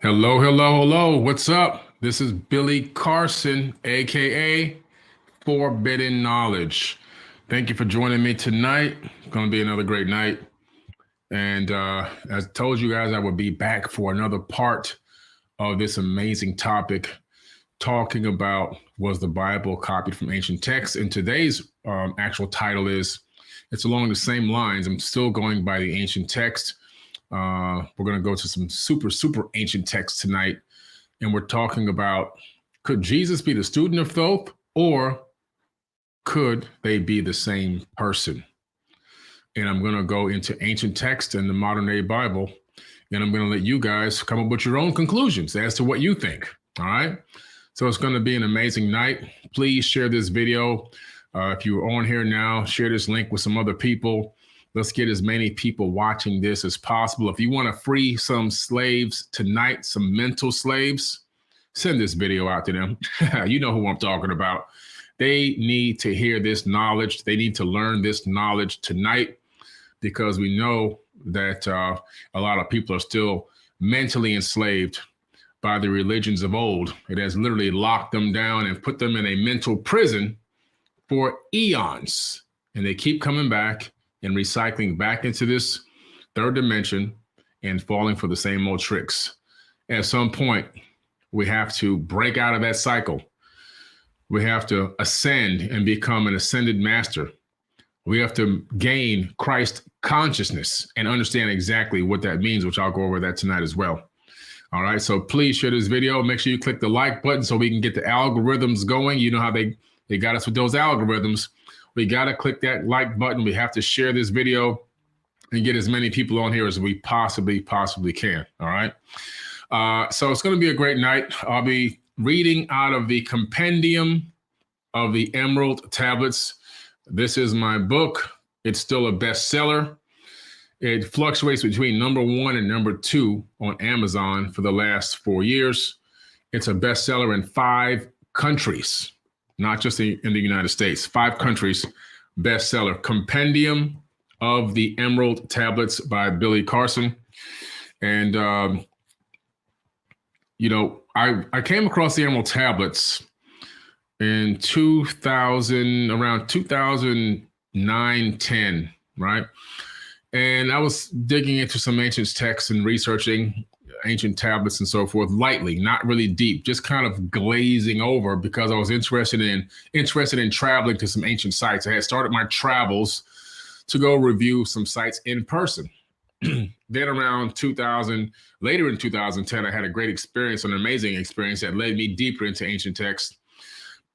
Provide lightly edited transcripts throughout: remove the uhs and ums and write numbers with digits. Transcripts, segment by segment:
Hello, hello, hello. What's up? This is Billy Carson, aka Forbidden Knowledge. Thank you for joining me tonight. It's going to be another great night. And as I told you guys, I would be back for another part of this amazing topic, talking about was the Bible copied from ancient texts. And today's actual title is, it's along the same lines. I'm still going by the ancient text. We're going to go to some super ancient texts tonight. And we're talking about, could Jesus be the student of Thoth, or could they be the same person? And I'm going to go into ancient text and the modern day Bible, and I'm going to let you guys come up with your own conclusions as to what you think. All right. So it's going to be an amazing night. Please share this video. If you're on here now, share this link with some other people. Let's get as many people watching this as possible. If you want to free some slaves tonight, some mental slaves, send this video out to them. You know who I'm talking about. They need to hear this knowledge. They need to learn this knowledge tonight, because we know that a lot of people are still mentally enslaved by the religions of old. It has literally locked them down and put them in a mental prison for eons. And they keep coming back and recycling back into this third dimension and falling for the same old tricks. At some point, we have to break out of that cycle. We have to ascend and become an ascended master. We have to gain Christ consciousness and understand exactly what that means, which I'll go over that tonight as well. All right, so please share this video. Make sure you click the like button so we can get the algorithms going. You know how they got us with those algorithms. We got to click that like button. We have to share this video and get as many people on here as we possibly can. All right. So it's going to be a great night. I'll be reading out of the Compendium of the Emerald Tablets. This is my book. It's still a bestseller. It fluctuates between #1 and #2 on Amazon for the last 4 years. It's a bestseller in 5 countries. Not just in the United States, 5 countries, bestseller. Compendium of the Emerald Tablets by Billy Carson. And, I came across the Emerald Tablets in around 2009, 10, right? And I was digging into some ancient texts and researching ancient tablets and so forth lightly, not really deep, just kind of glazing over, because I was interested in traveling to some ancient sites. I had started my travels to go review some sites in person. Then around 2000, later in 2010, I had a great experience, an amazing experience that led me deeper into ancient texts.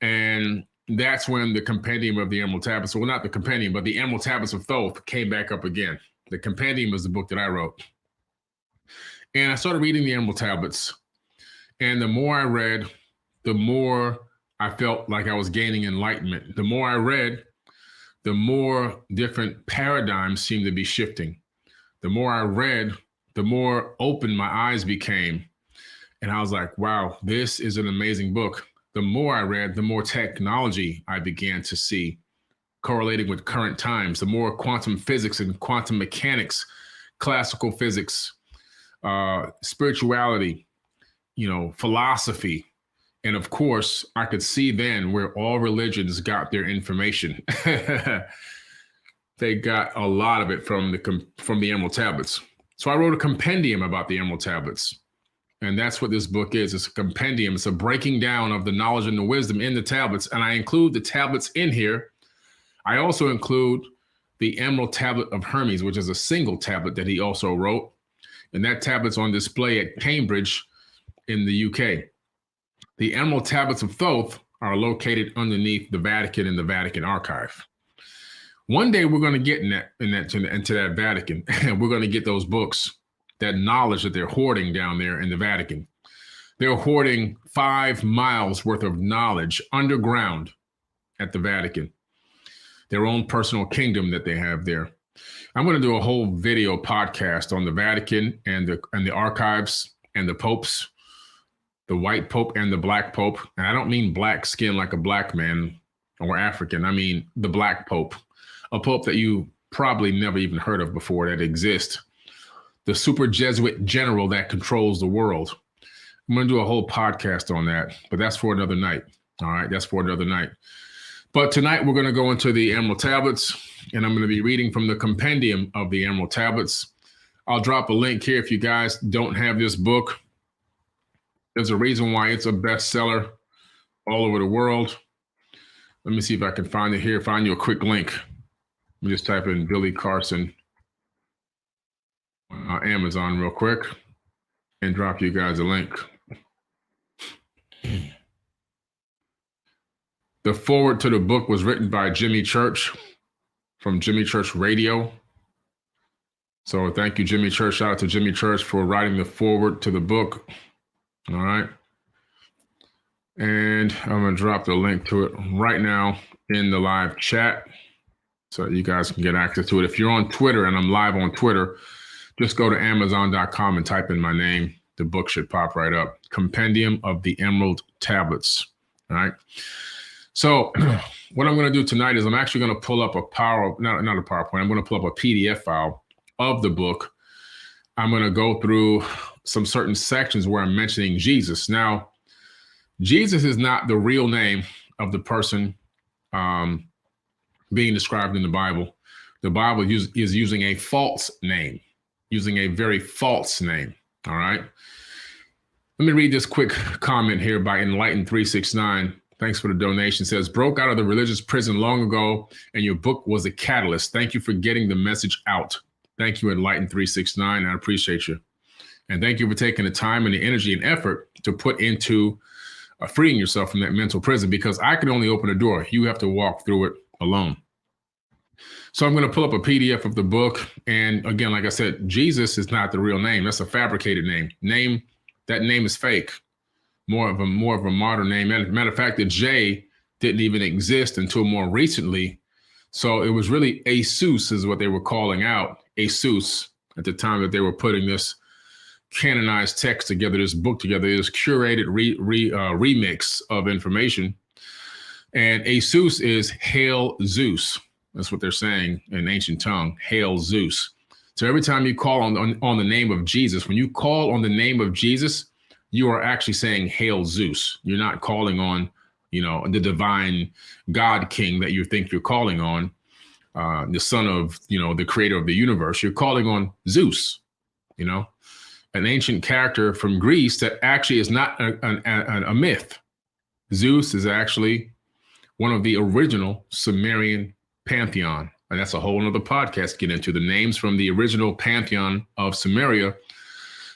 And that's when the Compendium of the Emerald Tablets, well, not the Compendium, but the Emerald Tablets of Thoth came back up again. The Compendium was the book that I wrote. And I started reading the Emerald Tablets. And the more I read, the more I felt like I was gaining enlightenment. The more I read, the more different paradigms seemed to be shifting. The more I read, the more open my eyes became. And I was like, wow, this is an amazing book. The more I read, the more technology I began to see correlating with current times, the more quantum physics and quantum mechanics, classical physics, spirituality, philosophy. And of course, I could see then where all religions got their information. They got a lot of it from the Emerald Tablets. So I wrote a compendium about the Emerald Tablets. And that's what this book is. It's a compendium. It's a breaking down of the knowledge and the wisdom in the tablets. And I include the tablets in here. I also include the Emerald Tablet of Hermes, which is a single tablet that he also wrote. And that tablet's on display at Cambridge in the UK. The Emerald Tablets of Thoth are located underneath the Vatican in the Vatican archive. One day we're going to get into that Vatican, and we're going to get those books, that knowledge that they're hoarding down there in the Vatican. They're hoarding 5 miles worth of knowledge underground at the Vatican, their own personal kingdom that they have there. I'm going to do a whole video podcast on the Vatican and the archives and the popes, the white pope and the black pope. And I don't mean black skin like a black man or African. I mean the black pope, a pope that you probably never even heard of before that exists. The super Jesuit general that controls the world. I'm going to do a whole podcast on that, but that's for another night. All right, that's for another night. But tonight we're going to go into the Emerald Tablets, and I'm going to be reading from the compendium of the Emerald Tablets. I'll drop a link here if you guys don't have this book. There's a reason why it's a bestseller all over the world. Let me see if I can find it here, find you a quick link. Let me just type in Billy Carson on Amazon real quick and drop you guys a link. The foreword to the book was written by Jimmy Church from Jimmy Church Radio. So thank you, Jimmy Church. Shout out to Jimmy Church for writing the foreword to the book. All right. And I'm going to drop the link to it right now in the live chat so you guys can get access to it. If you're on Twitter, and I'm live on Twitter, just go to Amazon.com and type in my name. The book should pop right up. Compendium of the Emerald Tablets. All right. So what I'm going to do tonight is I'm actually going to pull up not a PowerPoint. I'm going to pull up a PDF file of the book. I'm going to go through some certain sections where I'm mentioning Jesus. Now, Jesus is not the real name of the person being described in the Bible. The Bible is using a false name, using a very false name. All right. Let me read this quick comment here by Enlightened369. Thanks for the donation. It says, broke out of the religious prison long ago, and your book was a catalyst. Thank you for getting the message out. Thank you, Enlightened369. I appreciate you. And thank you for taking the time and the energy and effort to put into freeing yourself from that mental prison, because I can only open a door. You have to walk through it alone. So I'm going to pull up a PDF of the book. And again, like I said, Jesus is not the real name. That's a fabricated name. That name is fake. More of a modern name. Matter of fact, the J didn't even exist until more recently. So it was really Asus is what they were calling out. Asus at the time that they were putting this canonized text together, this book together, this curated remix of information. And Asus is Hail Zeus. That's what they're saying in ancient tongue, Hail Zeus. So every time you call on the name of Jesus, when you call on the name of Jesus, you are actually saying Hail Zeus. You're not calling on, the divine God King that you think you're calling on, the son of, the creator of the universe. You're calling on Zeus, an ancient character from Greece that actually is not a myth. Zeus is actually one of the original Sumerian pantheon. And that's a whole nother podcast to get into. The names from the original pantheon of Sumeria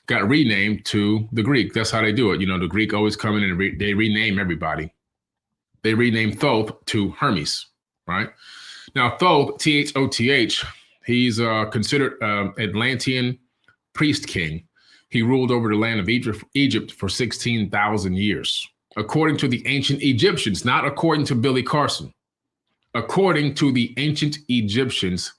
got renamed to the Greek. That's how they do it. The Greek always come in and they rename everybody. They renamed Thoth to Hermes, right? Now, Thoth, Thoth, he's considered Atlantean priest king. He ruled over the land of Egypt for 16,000 years. According to the ancient Egyptians, not according to Billy Carson. According to the ancient Egyptians,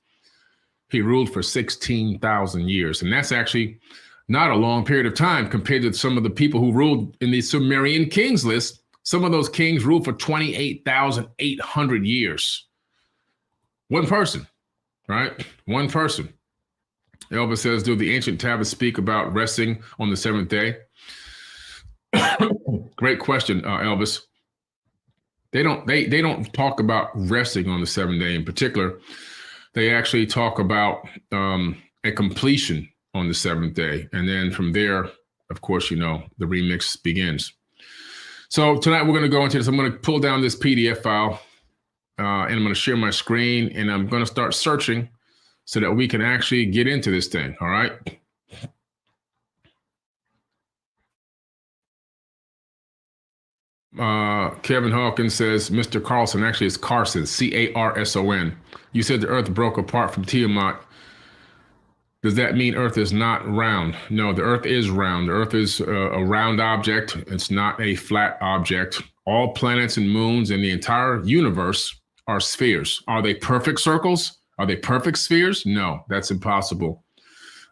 he ruled for 16,000 years. And that's actually not a long period of time compared to some of the people who ruled in the Sumerian kings list. Some of those kings ruled for 28,800 years. One person, right? One person. Elvis says, do the ancient tablets speak about resting on the seventh day? Great question, Elvis. They don't talk about resting on the seventh day in particular. They actually talk about a completion on the seventh day. And then from there, of course, the remix begins. So tonight we're going to go into this. I'm going to pull down this PDF file and I'm going to share my screen and I'm going to start searching so that we can actually get into this thing. All right. Kevin Hawkins says, Mr. Carlson, actually it's Carson, Carson. You said the earth broke apart from Tiamat. Does that mean earth is not round? No, the earth is round. The earth is a round object. It's not a flat object. All planets and moons in the entire universe are spheres. Are they perfect circles? Are they perfect spheres? No, that's impossible.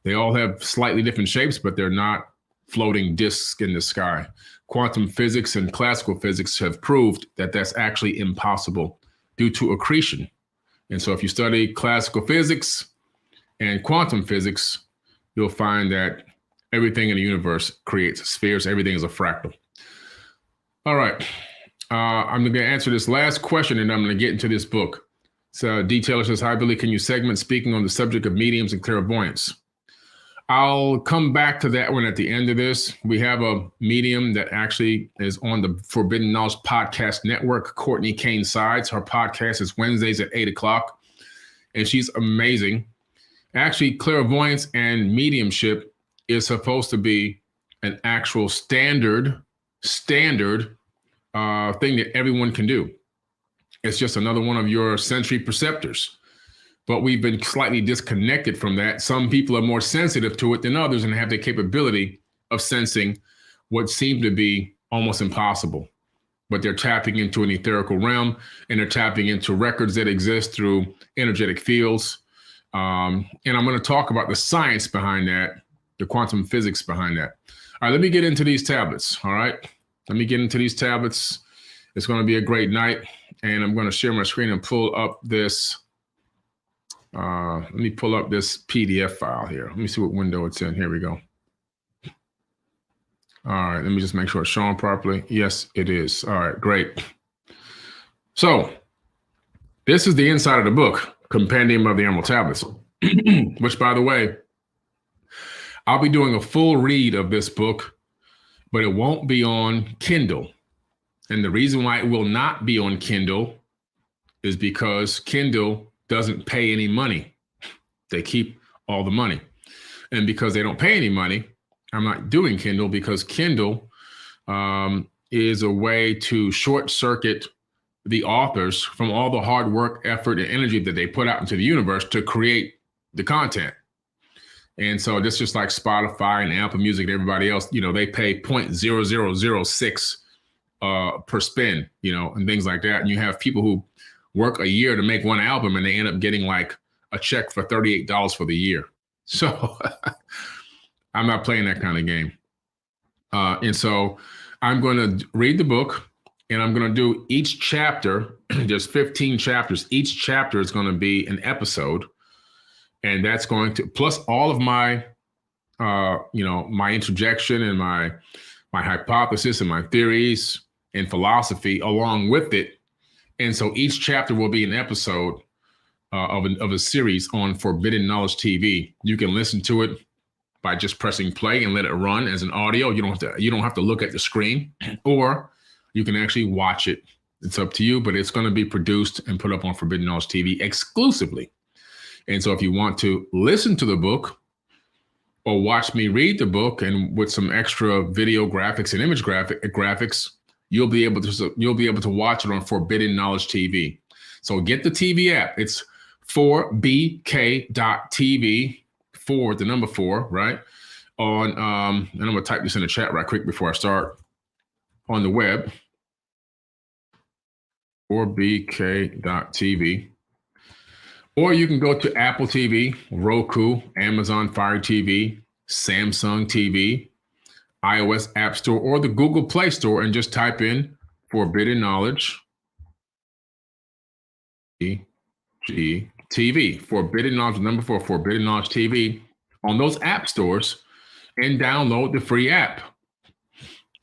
They all have slightly different shapes, but they're not floating discs in the sky. Quantum physics and classical physics have proved that that's actually impossible due to accretion. And so if you study classical physics and quantum physics, you'll find that Everything in the universe creates spheres. Everything is a fractal. All right. I'm going to answer this last question, and I'm going to get into this book. So, Detailer says, "Hi, Billy. Can you segment speaking on the subject of mediums and clairvoyance?" I'll come back to that one at the end of this. We have a medium that actually is on the Forbidden Knowledge Podcast Network, Courtney Kane Sides. Her podcast is Wednesdays at 8 o'clock, and she's amazing. Actually, clairvoyance and mediumship is supposed to be an actual standard thing that everyone can do. It's just another one of your sensory perceptors. But we've been slightly disconnected from that. Some people are more sensitive to it than others and have the capability of sensing what seemed to be almost impossible. But they're tapping into an etherical realm, and they're tapping into records that exist through energetic fields. And I'm going to talk about the science behind that, the quantum physics behind that. All right, let me get into these tablets. All right, let me get into these tablets. It's going to be a great night. And I'm going to share my screen and pull up this. Let me pull up this PDF file here. Let me see what window it's in. Here we go. All right, let me just make sure it's showing properly. Yes, it is. All right, great. So this is the inside of the book, Compendium of the Emerald Tablets, which, by the way, I'll be doing a full read of this book, but it won't be on Kindle. And the reason why it will not be on Kindle is because Kindle doesn't pay any money. They keep all the money. And because they don't pay any money, I'm not doing Kindle, because Kindle is a way to short circuit the authors from all the hard work, effort, and energy that they put out into the universe to create the content. And so this is just like Spotify and Apple Music and everybody else, they pay 0.0006 per spin, and things like that. And you have people who work a year to make one album, and they end up getting like a check for $38 for the year. So I'm not playing that kind of game. And so I'm going to read the book, and I'm going to do each chapter. There's 15 chapters. Each chapter is going to be an episode. And that's going to, plus all of my, my interjection and my hypothesis and my theories and philosophy along with it. And so each chapter will be an episode of a series on Forbidden Knowledge TV. You can listen to it by just pressing play and let it run as an audio. You don't have to look at the screen, or you can actually watch it. It's up to you, but it's going to be produced and put up on Forbidden Knowledge TV exclusively. And so if you want to listen to the book or watch me read the book, and with some extra video graphics and image graphics, you'll be able to watch it on Forbidden Knowledge TV. So get the TV app. It's 4bk.tv, the number 4, right? And I'm going to type this in the chat right quick before I start. On the web, 4bk.tv. Or you can go to Apple TV, Roku, Amazon Fire TV, Samsung TV, iOS App Store, or the Google Play Store, and just type in Forbidden Knowledge TV. Forbidden Knowledge, number 4, Forbidden Knowledge TV on those app stores, and download the free app.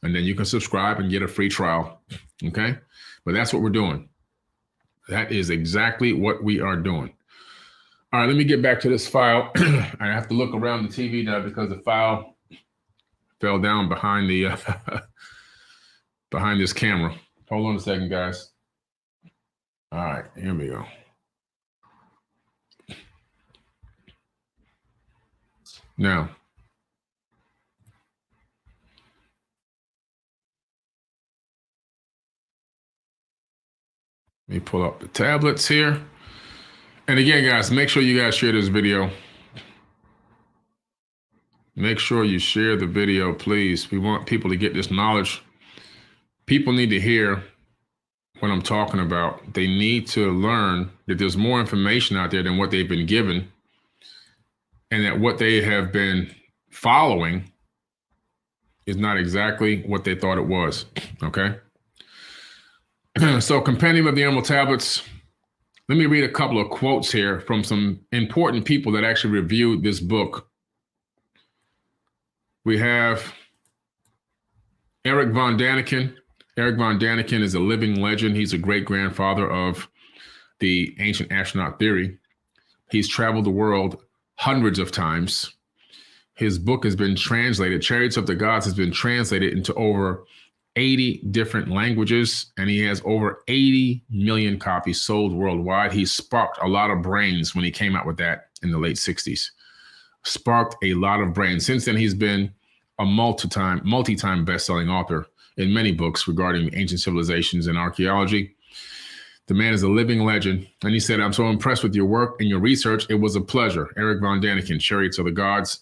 And then you can subscribe and get a free trial. Okay? But that's what we're doing. That is exactly what we are doing. All right, let me get back to this file. I have to look around the TV now because the file fell down behind the behind this camera. Hold on a second, guys. All right, here we go. Now, let me pull up the tablets here. And again, guys, make sure you guys share this video. Make sure you share the video, please. We want people to get this knowledge. People need to hear what I'm talking about. They need to learn that there's more information out there than what they've been given, and that what they have been following is not exactly what they thought it was, okay? So, Compendium of the Emerald Tablets. Let me read a couple of quotes here from some important people that actually reviewed this book. We have Eric von Daniken. Eric von Daniken is a living legend. He's a great-grandfather of the ancient astronaut theory. He's traveled the world hundreds of times. His book has been translated. Chariots of the Gods has been translated into over 80 different languages, and he has over 80 million copies sold worldwide. He sparked a lot of brains when he came out with that in the late 60s. Sparked a lot of brains. Since then, he's been a multi-time best-selling author in many books regarding ancient civilizations and archaeology. The man is a living legend. And he said, I'm so impressed with your work and your research. It was a pleasure. Eric von Daniken, Chariots of the Gods.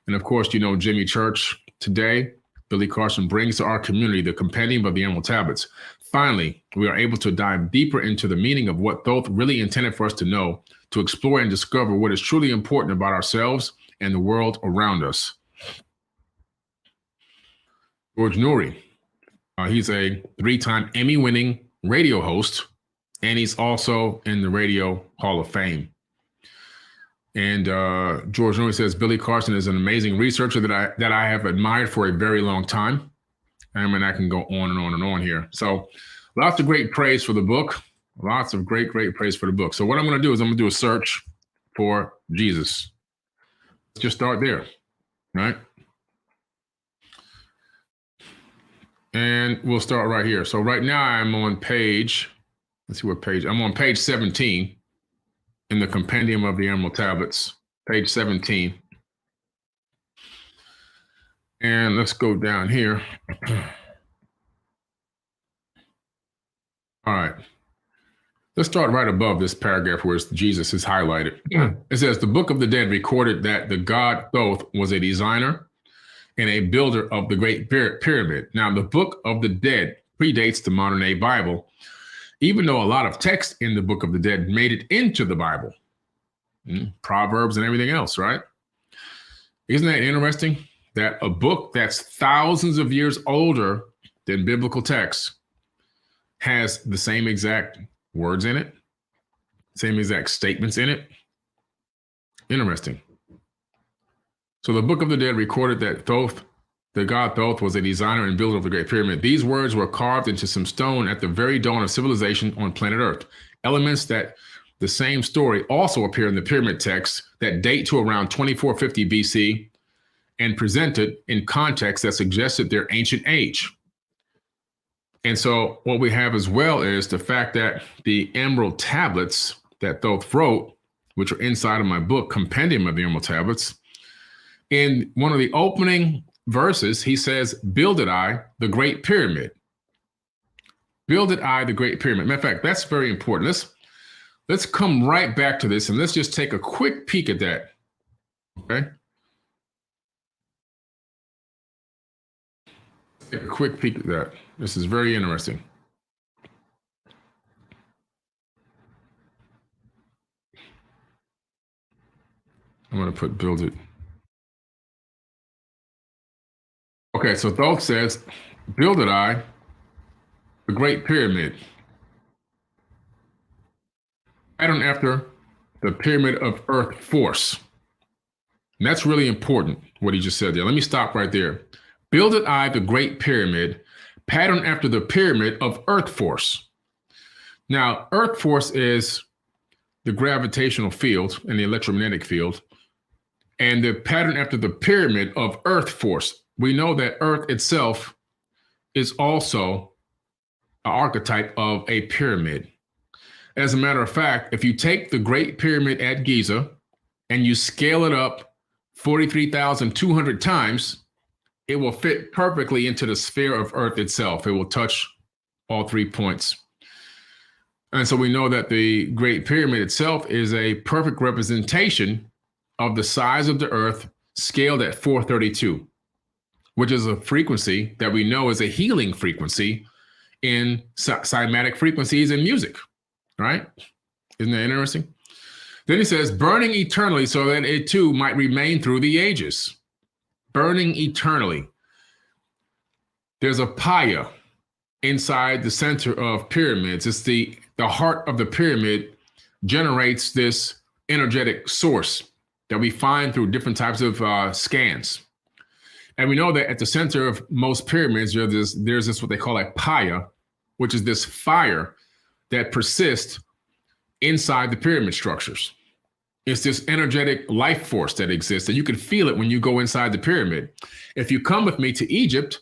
And of course, you know, Jimmy Church. Today, Billy Carson brings to our community the Compendium of the Emerald Tablets. Finally, we are able to dive deeper into the meaning of what Thoth really intended for us to know, to explore and discover what is truly important about ourselves and the world around us. George Noory, he's a 3-time Emmy-winning radio host, and he's also in the Radio Hall of Fame. And George Noory says, Billy Carson is an amazing researcher that I have admired for a very long time. I mean, I can go on and on and on here. So lots of great praise for the book. Lots of great praise for the book. So what I'm going to do is I'm going to do a search for Jesus. Let's just start there, right? And we'll start right here. So right now I'm on page, let's see what page, I'm on page 17 in the Compendium of the Emerald Tablets, page 17. And let's go down here. All right. Let's start right above this paragraph where Jesus is highlighted. It says, the Book of the Dead recorded that the god Thoth was a designer and a builder of the Great Pyramid. Now, the Book of the Dead predates the modern-day Bible, even though a lot of text in the Book of the Dead made it into the Bible. Proverbs and everything else, right? Isn't that interesting? That a book that's thousands of years older than biblical texts has the same exact words in it, same exact statements in it. Interesting. So the Book of the Dead recorded that Thoth, the god Thoth, was a designer and builder of the Great Pyramid. These words were carved into some stone at the very dawn of civilization on planet Earth. Elements that the same story also appear in the pyramid texts that date to around 2450 BC and presented in context that suggested their ancient age. And so what we have as well is the fact that the Emerald Tablets that Thoth wrote, which are inside of my book, Compendium of the Emerald Tablets, in one of the opening verses, he says, builded I the Great Pyramid. Builded I the Great Pyramid. Matter of fact, that's very important. Let's come right back to this and let's just take a quick peek at that. Okay. Take a quick peek at that. This is very interesting. I'm going to put build it. Okay, so Thoth says, builded I the Great Pyramid, patterned after the pyramid of earth force. And that's really important, what he just said there. Let me stop right there. Builded I the Great Pyramid, patterned after the pyramid of earth force. Now, earth force is the gravitational field and the electromagnetic field, and the pattern after the pyramid of earth force. We know that Earth itself is also an archetype of a pyramid. As a matter of fact, if you take the Great Pyramid at Giza and you scale it up 43,200 times, it will fit perfectly into the sphere of Earth itself. It will touch all 3 points. And so we know that the Great Pyramid itself is a perfect representation of the size of the Earth scaled at 432. Which is a frequency that we know is a healing frequency in cymatic frequencies in music, right? Isn't that interesting? Then he says, burning eternally so that it too might remain through the ages. Burning eternally. There's a paya inside the center of pyramids. It's the heart of the pyramid generates this energetic source that we find through different types of scans. And we know that at the center of most pyramids, there's this what they call a paya, which is this fire that persists inside the pyramid structures. It's this energetic life force that exists, and you can feel it when you go inside the pyramid. If you come with me to Egypt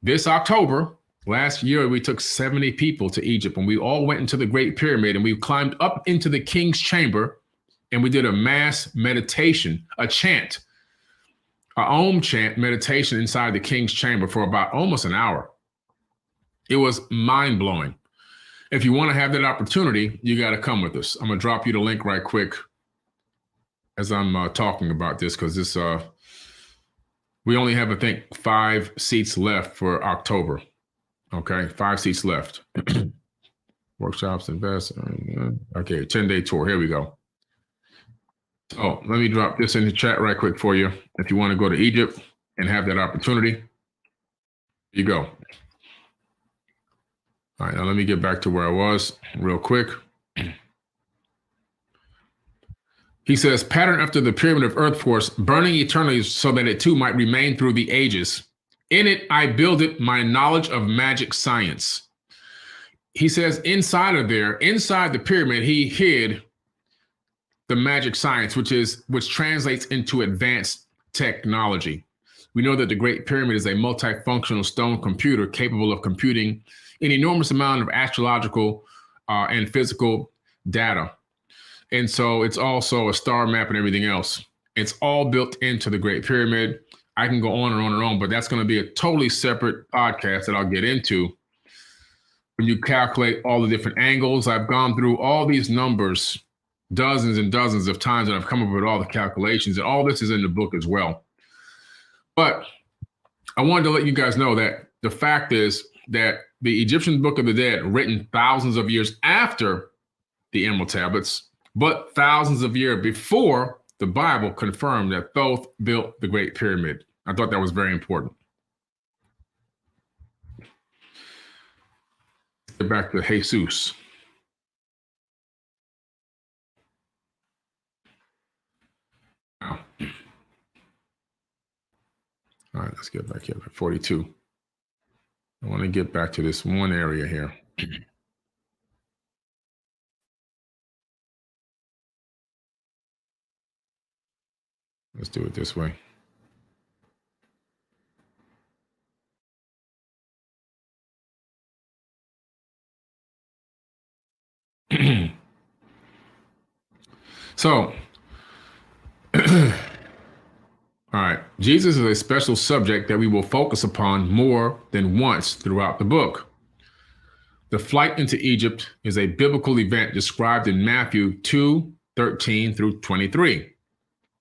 this October, last year we took 70 people to Egypt, and we all went into the Great Pyramid, and we climbed up into the king's chamber, and we did a mass meditation, a chant, a Om chant meditation inside the king's chamber for about almost an hour. It was mind-blowing. If you want to have that opportunity, you got to come with us. I'm going to drop you the link right quick as I'm talking about this, because this we only have, I think, 5 seats left for October. Okay, 5 seats left. Workshops, invest. Okay, 10-day tour. Here we go. So let me drop this in the chat right quick for you. If you want to go to Egypt and have that opportunity, here you go. All right, now let me get back to where I was real quick. He says, pattern after the pyramid of earth force, burning eternally so that it too might remain through the ages. In it, I builded my knowledge of magic science. He says inside of there, inside the pyramid, he hid the magic science, which translates into advanced technology. We know that the Great Pyramid is a multifunctional stone computer capable of computing an enormous amount of astrological and physical data. And so it's also a star map and everything else. It's all built into the Great Pyramid. I can go on and on and on, but that's going to be a totally separate podcast that I'll get into. When you calculate all the different angles, I've gone through all these numbers dozens and dozens of times, and I've come up with all the calculations, and all this is in the book as well. But I wanted to let you guys know that the fact is that the Egyptian Book of the Dead, written thousands of years after the Emerald Tablets, but thousands of years before the Bible, confirmed that Thoth built the Great Pyramid. I thought that was very important. Get back to Jesus. Wow. All right, let's get back here. 42. I want to get back to this one area here. Let's do it this way. So, all right, Jesus is a special subject that we will focus upon more than once throughout the book. The flight into Egypt is a biblical event described in Matthew 2:13 through 23.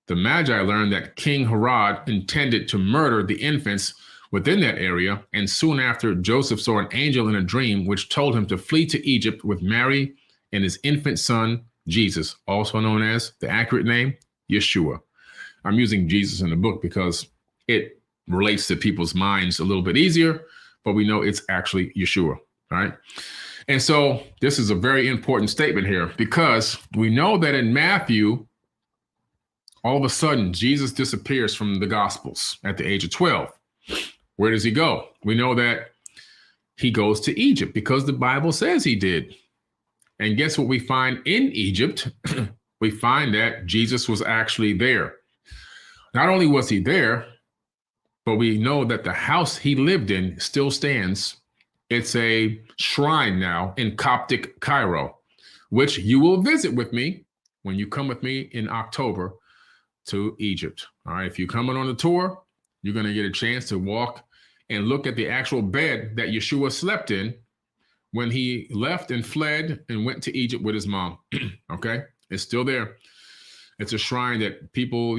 The Magi learned that King Herod intended to murder the infants within that area, and soon after, Joseph saw an angel in a dream which told him to flee to Egypt with Mary and his infant son, Jesus, also known as the accurate name, Yeshua. I'm using Jesus in the book because it relates to people's minds a little bit easier, but we know it's actually Yeshua, all right? And so this is a very important statement here, because we know that in Matthew, all of a sudden, Jesus disappears from the Gospels at the age of 12. Where does he go? We know that he goes to Egypt because the Bible says he did. And guess what we find in Egypt? We find that Jesus was actually there. Not only was he there, but we know that the house he lived in still stands. It's a shrine now in Coptic Cairo, which you will visit with me when you come with me in October to Egypt. All right, if you're coming on the tour, you're going to get a chance to walk and look at the actual bed that Yeshua slept in when he left and fled and went to Egypt with his mom. Okay, it's still there. It's a shrine that people,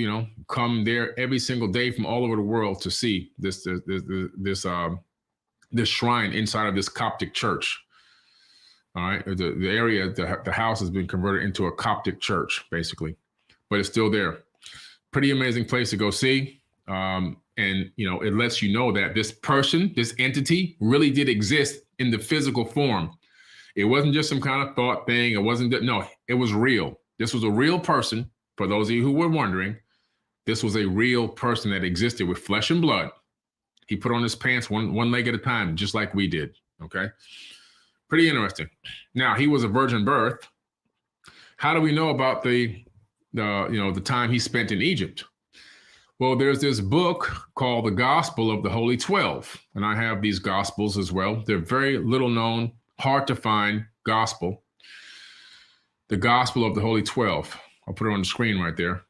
come there every single day from all over the world to see this shrine inside of this Coptic church. All right, the area, the house has been converted into a Coptic church, basically, but it's still there. Pretty amazing place to go see. And, it lets you know that this person, this entity really did exist in the physical form. It wasn't just some kind of thought thing. It wasn't, no, it was real. This was a real person, for those of you who were wondering, This was a real person that existed with flesh and blood. He put on his pants one leg at a time, just like we did. Okay. Pretty interesting. Now, he was a virgin birth. How do we know about the time he spent in Egypt? Well, there's this book called The Gospel of the Holy 12, and I have these gospels as well. They're very little known, hard to find gospel. The Gospel of the Holy 12. I'll put it on the screen right there.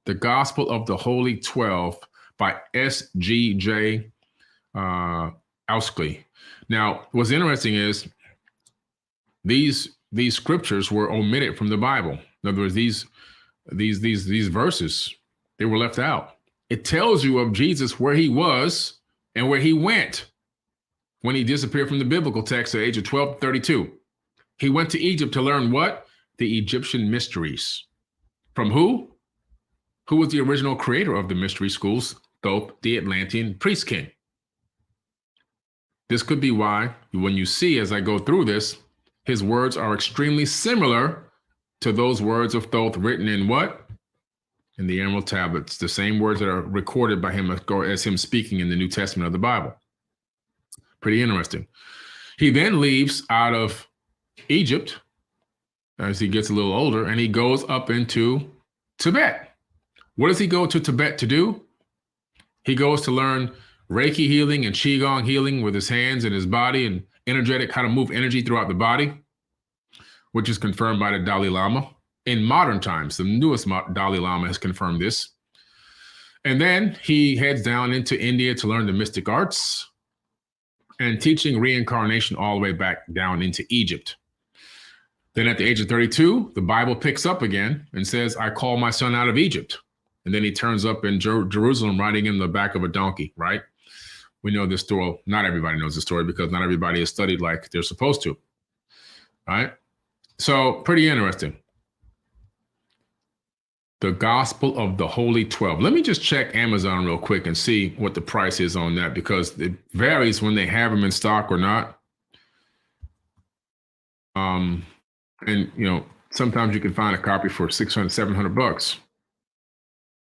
The Gospel of the Holy 12 by S.G.J. Auskley. Now, what's interesting is these scriptures were omitted from the Bible. In other words, these verses, they were left out. It tells you of Jesus, where he was and where he went when he disappeared from the biblical text at the age of 12 to 32. He went to Egypt to learn what? The Egyptian mysteries. From who? Who was the original creator of the mystery schools? Thoth, the Atlantean priest king. This could be why, when you see as I go through this, his words are extremely similar to those words of Thoth written in what? In the Emerald Tablets, the same words that are recorded by him as him speaking in the New Testament of the Bible. Pretty interesting. He then leaves out of Egypt as he gets a little older, and he goes up into Tibet. What does he go to Tibet to do? He goes to learn Reiki healing and Qigong healing with his hands and his body, and how to move energy throughout the body, which is confirmed by the Dalai Lama. In modern times, the newest Dalai Lama has confirmed this. And then he heads down into India to learn the mystic arts and teaching reincarnation all the way back down into Egypt. Then at the age of 32, the Bible picks up again and says, I call my son out of Egypt. And then he turns up in Jerusalem riding in the back of a donkey, right? We know this story. Not everybody knows the story because not everybody is studied like they're supposed to, right? So pretty interesting. The Gospel of the Holy 12. Let me just check Amazon real quick and see what the price is on that, because it varies when they have them in stock or not. And sometimes you can find a copy for $600, $700.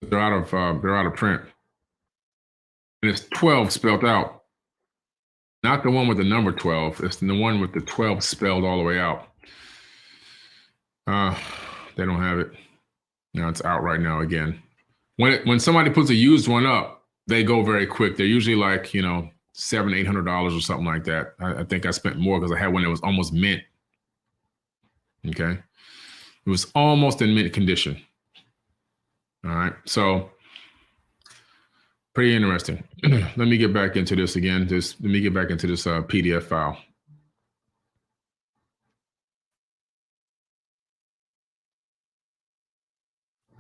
They're out of print. And it's 12 spelled out. Not the one with the number 12. It's the one with the 12 spelled all the way out. They don't have it. No, it's out right now again. When somebody puts a used one up, they go very quick. They're usually like, $700, $800 or something like that. I think I spent more because I had one that was almost mint. Okay. It was almost in mint condition. All right. So pretty interesting. Let me get back into this again. Let me get back into this PDF file.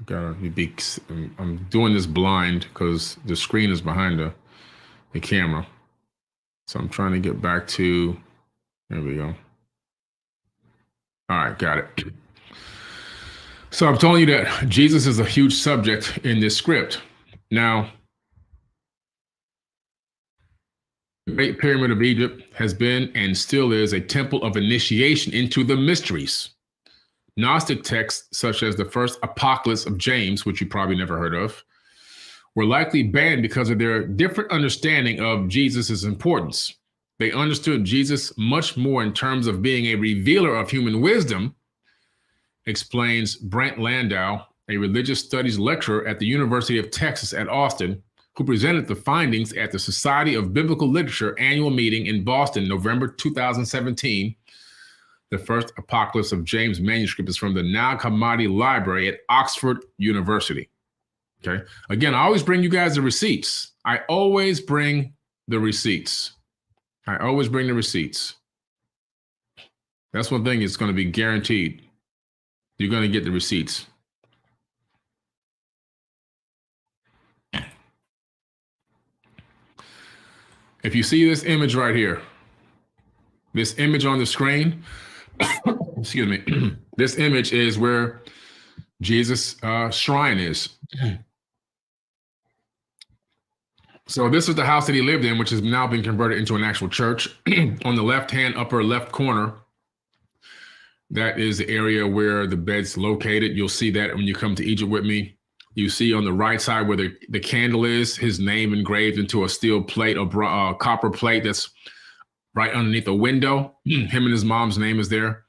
I'm doing this blind because the screen is behind the camera. So I'm trying to get back to, there we go. All right, got it. So I'm telling you that Jesus is a huge subject in this script. Now, the Great Pyramid of Egypt has been and still is a temple of initiation into the mysteries. Gnostic texts, such as the first Apocalypse of James, which you probably never heard of, were likely banned because of their different understanding of Jesus's importance. They understood Jesus much more in terms of being a revealer of human wisdom, explains Brent Landau, a religious studies lecturer at the University of Texas at Austin, who presented the findings at the Society of Biblical Literature annual meeting in Boston, November 2017. The first Apocalypse of James manuscript is from the Nag Hammadi Library at Oxford University. Okay. Again, I always bring you guys the receipts. I always bring the receipts. That's one thing it's going to be guaranteed. You're going to get the receipts. If you see this image right here, this image on the screen, excuse me, this image is where Jesus' shrine is. So this is the house that he lived in, which has now been converted into an actual church. On the left-hand upper left corner, that is the area where the bed's located. You'll see that when you come to Egypt with me. You see on the right side where the candle is, his name engraved into a steel plate, a copper plate that's right underneath a window. Him and his mom's name is there.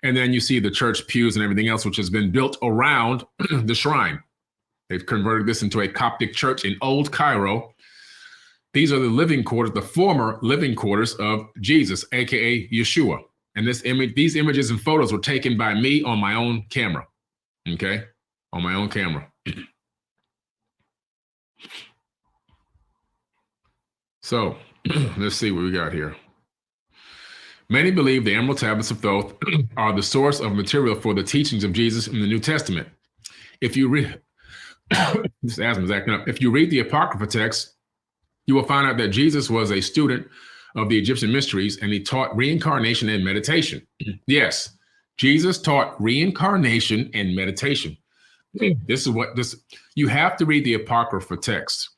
And then you see the church pews and everything else, which has been built around the shrine. They've converted this into a Coptic church in Old Cairo. These are the living quarters, the former living quarters of Jesus, aka Yeshua. And these images and photos were taken by me on my own camera. Okay, on my own camera. So let's see what we got here. Many believe the Emerald Tablets of Thoth are the source of material for the teachings of Jesus in the New Testament. If you read, this asthma's acting up. If you read the Apocrypha text, you will find out that Jesus was a student of the Egyptian mysteries and he taught reincarnation and meditation. Yes, Jesus taught reincarnation and meditation. You have to read the Apocrypha text.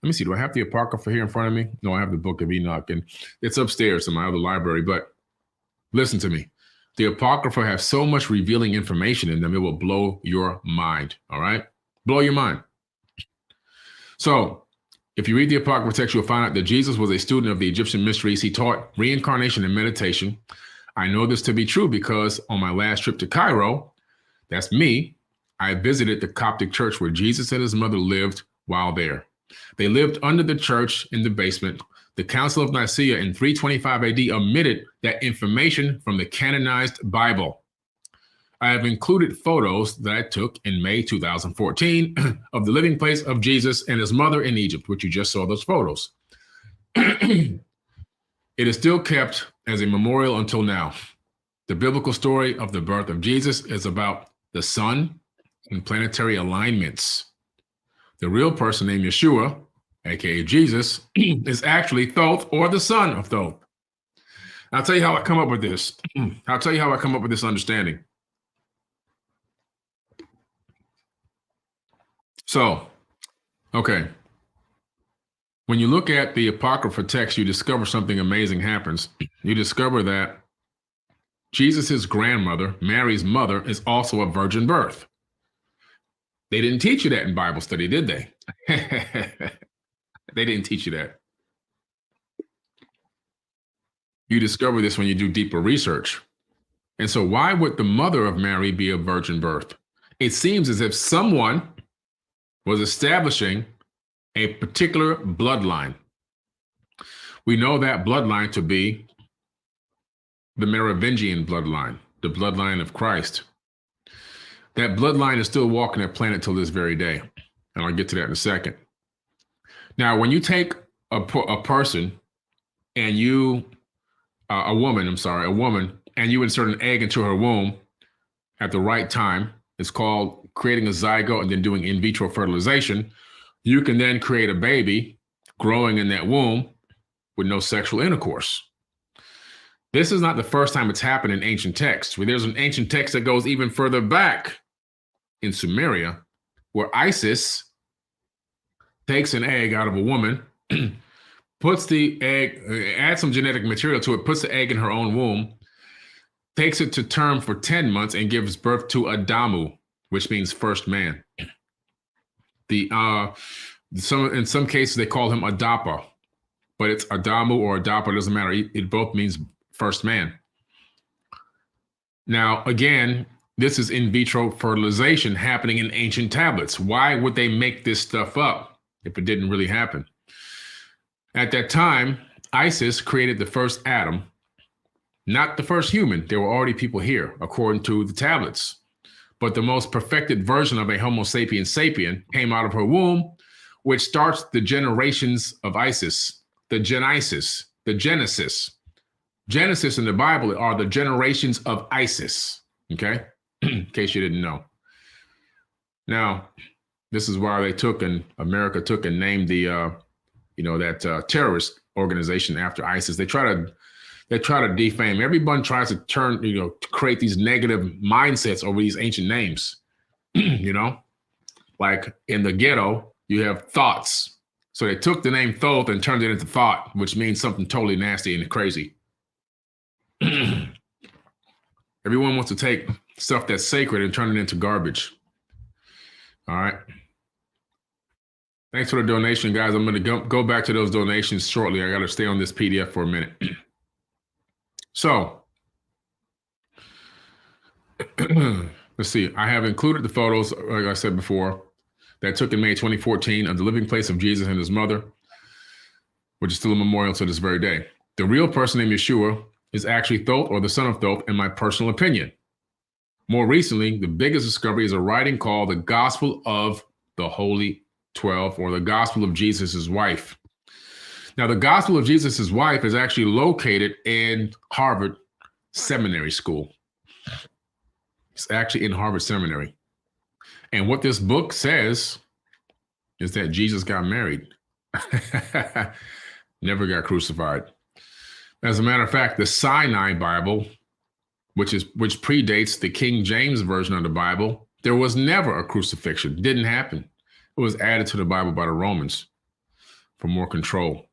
Let me see, do I have the Apocrypha here in front of me? No, I have the Book of Enoch, and it's upstairs in my other library, but listen to me. The Apocrypha have so much revealing information in them, it will blow your mind, all right? Blow your mind. So if you read the Apocrypha text, you'll find out that Jesus was a student of the Egyptian mysteries. He taught reincarnation and meditation. I know this to be true because on my last trip to Cairo, that's me, I visited the Coptic church where Jesus and his mother lived while there. They lived under the church in the basement. The Council of Nicaea in 325 AD omitted that information from the canonized Bible. I have included photos that I took in May 2014 of the living place of Jesus and his mother in Egypt, which you just saw those photos. It is still kept as a memorial until now. The biblical story of the birth of Jesus is about the sun and planetary alignments. The real person named Yeshua, aka Jesus, is actually Thoth, or the son of Thoth. I'll tell you how I come up with this. I'll tell you how I come up with this understanding. So, okay. When you look at the Apocrypha text, you discover something amazing happens. You discover that Jesus's grandmother, Mary's mother, is also a virgin birth. They didn't teach you that in Bible study, did they? They didn't teach you that. You discover this when you do deeper research. And so why would the mother of Mary be a virgin birth? It seems as if someone was establishing a particular bloodline. We know that bloodline to be the Merovingian bloodline, the bloodline of Christ. That bloodline is still walking that planet till this very day. And I'll get to that in a second. Now, when you take a person and a woman, and you insert an egg into her womb at the right time, it's called creating a zygote and then doing in vitro fertilization. You can then create a baby growing in that womb with no sexual intercourse. This is not the first time it's happened in ancient texts. Where there's an ancient text that goes even further back in Sumeria, where Isis takes an egg out of a woman, puts the egg, adds some genetic material to it, puts the egg in her own womb, takes it to term for 10 months and gives birth to Adamu, which means first man. In some cases, they call him Adapa, but it's Adamu or Adapa, doesn't matter. It both means first man. Now, again, this is in vitro fertilization happening in ancient tablets. Why would they make this stuff up if it didn't really happen? At that time, Isis created the first Adam, not the first human. There were already people here, according to the tablets. But the most perfected version of a Homo sapiens sapien came out of her womb, which starts the generations of Isis, the Genesis. Genesis in the Bible are the generations of Isis, okay? In case you didn't know. Now, this is why America took and named the, that terrorist organization after ISIS. They try to defame. Everyone tries to to create these negative mindsets over these ancient names. Like in the ghetto, you have thoughts. So they took the name Thoth and turned it into thought, which means something totally nasty and crazy. Everyone wants to take stuff that's sacred and turn it into garbage. All right. Thanks for the donation, guys. I'm going to go back to those donations shortly. I got to stay on this PDF for a minute. So, let's see. I have included the photos, like I said before, that took in May 2014 of the living place of Jesus and his mother, which is still a memorial to this very day. The real person named Yeshua is actually Thoth, or the son of Thoth, in my personal opinion. More recently, the biggest discovery is a writing called the Gospel of the Holy 12, or the Gospel of Jesus' wife. Now, the Gospel of Jesus' wife is actually located in Harvard Seminary School. It's actually in Harvard Seminary. And what this book says is that Jesus got married. Never got crucified. As a matter of fact, the Sinai Bible, which predates the King James Version of the Bible, there was never a crucifixion. It didn't happen. It was added to the Bible by the Romans for more control.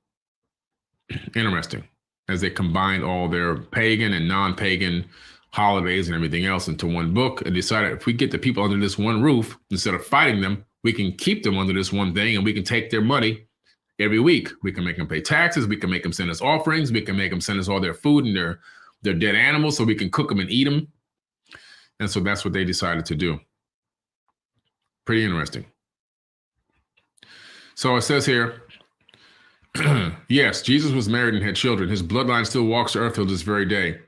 Interesting, as they combined all their pagan and non-pagan holidays and everything else into one book, and decided if we get the people under this one roof, instead of fighting them, we can keep them under this one thing, and we can take their money every week. We can make them pay taxes. We can make them send us offerings. We can make them send us all their food and their dead animals so we can cook them and eat them. And so that's what they decided to do. Pretty interesting. So it says here, yes, Jesus was married and had children. His bloodline still walks the earth till this very day.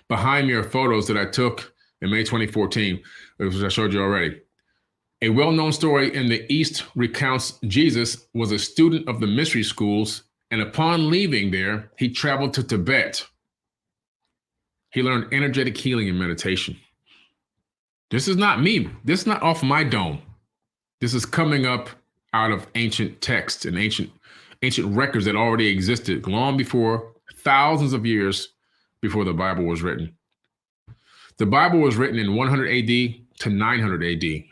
Behind me are photos that I took in May 2014, which I showed you already. A well-known story in the East recounts Jesus was a student of the mystery schools, and upon leaving there, he traveled to Tibet. He learned energetic healing and meditation. This is not me. This is not off my dome. This is coming up out of ancient texts and ancient records that already existed long before, thousands of years before the Bible was written. The Bible was written in 100 AD to 900 AD,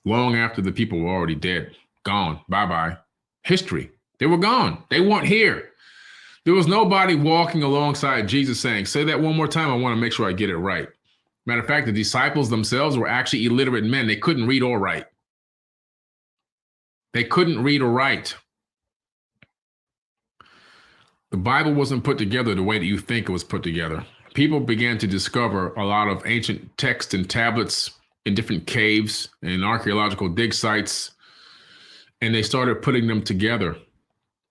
long after the people were already dead, gone, bye-bye. History. They were gone. They weren't here. There was nobody walking alongside Jesus saying, say that one more time, I want to make sure I get it right. Matter of fact, the disciples themselves were actually illiterate men. They couldn't read or write. They couldn't read or write. The Bible wasn't put together the way that you think it was put together. People began to discover a lot of ancient texts and tablets in different caves and archaeological dig sites, and they started putting them together.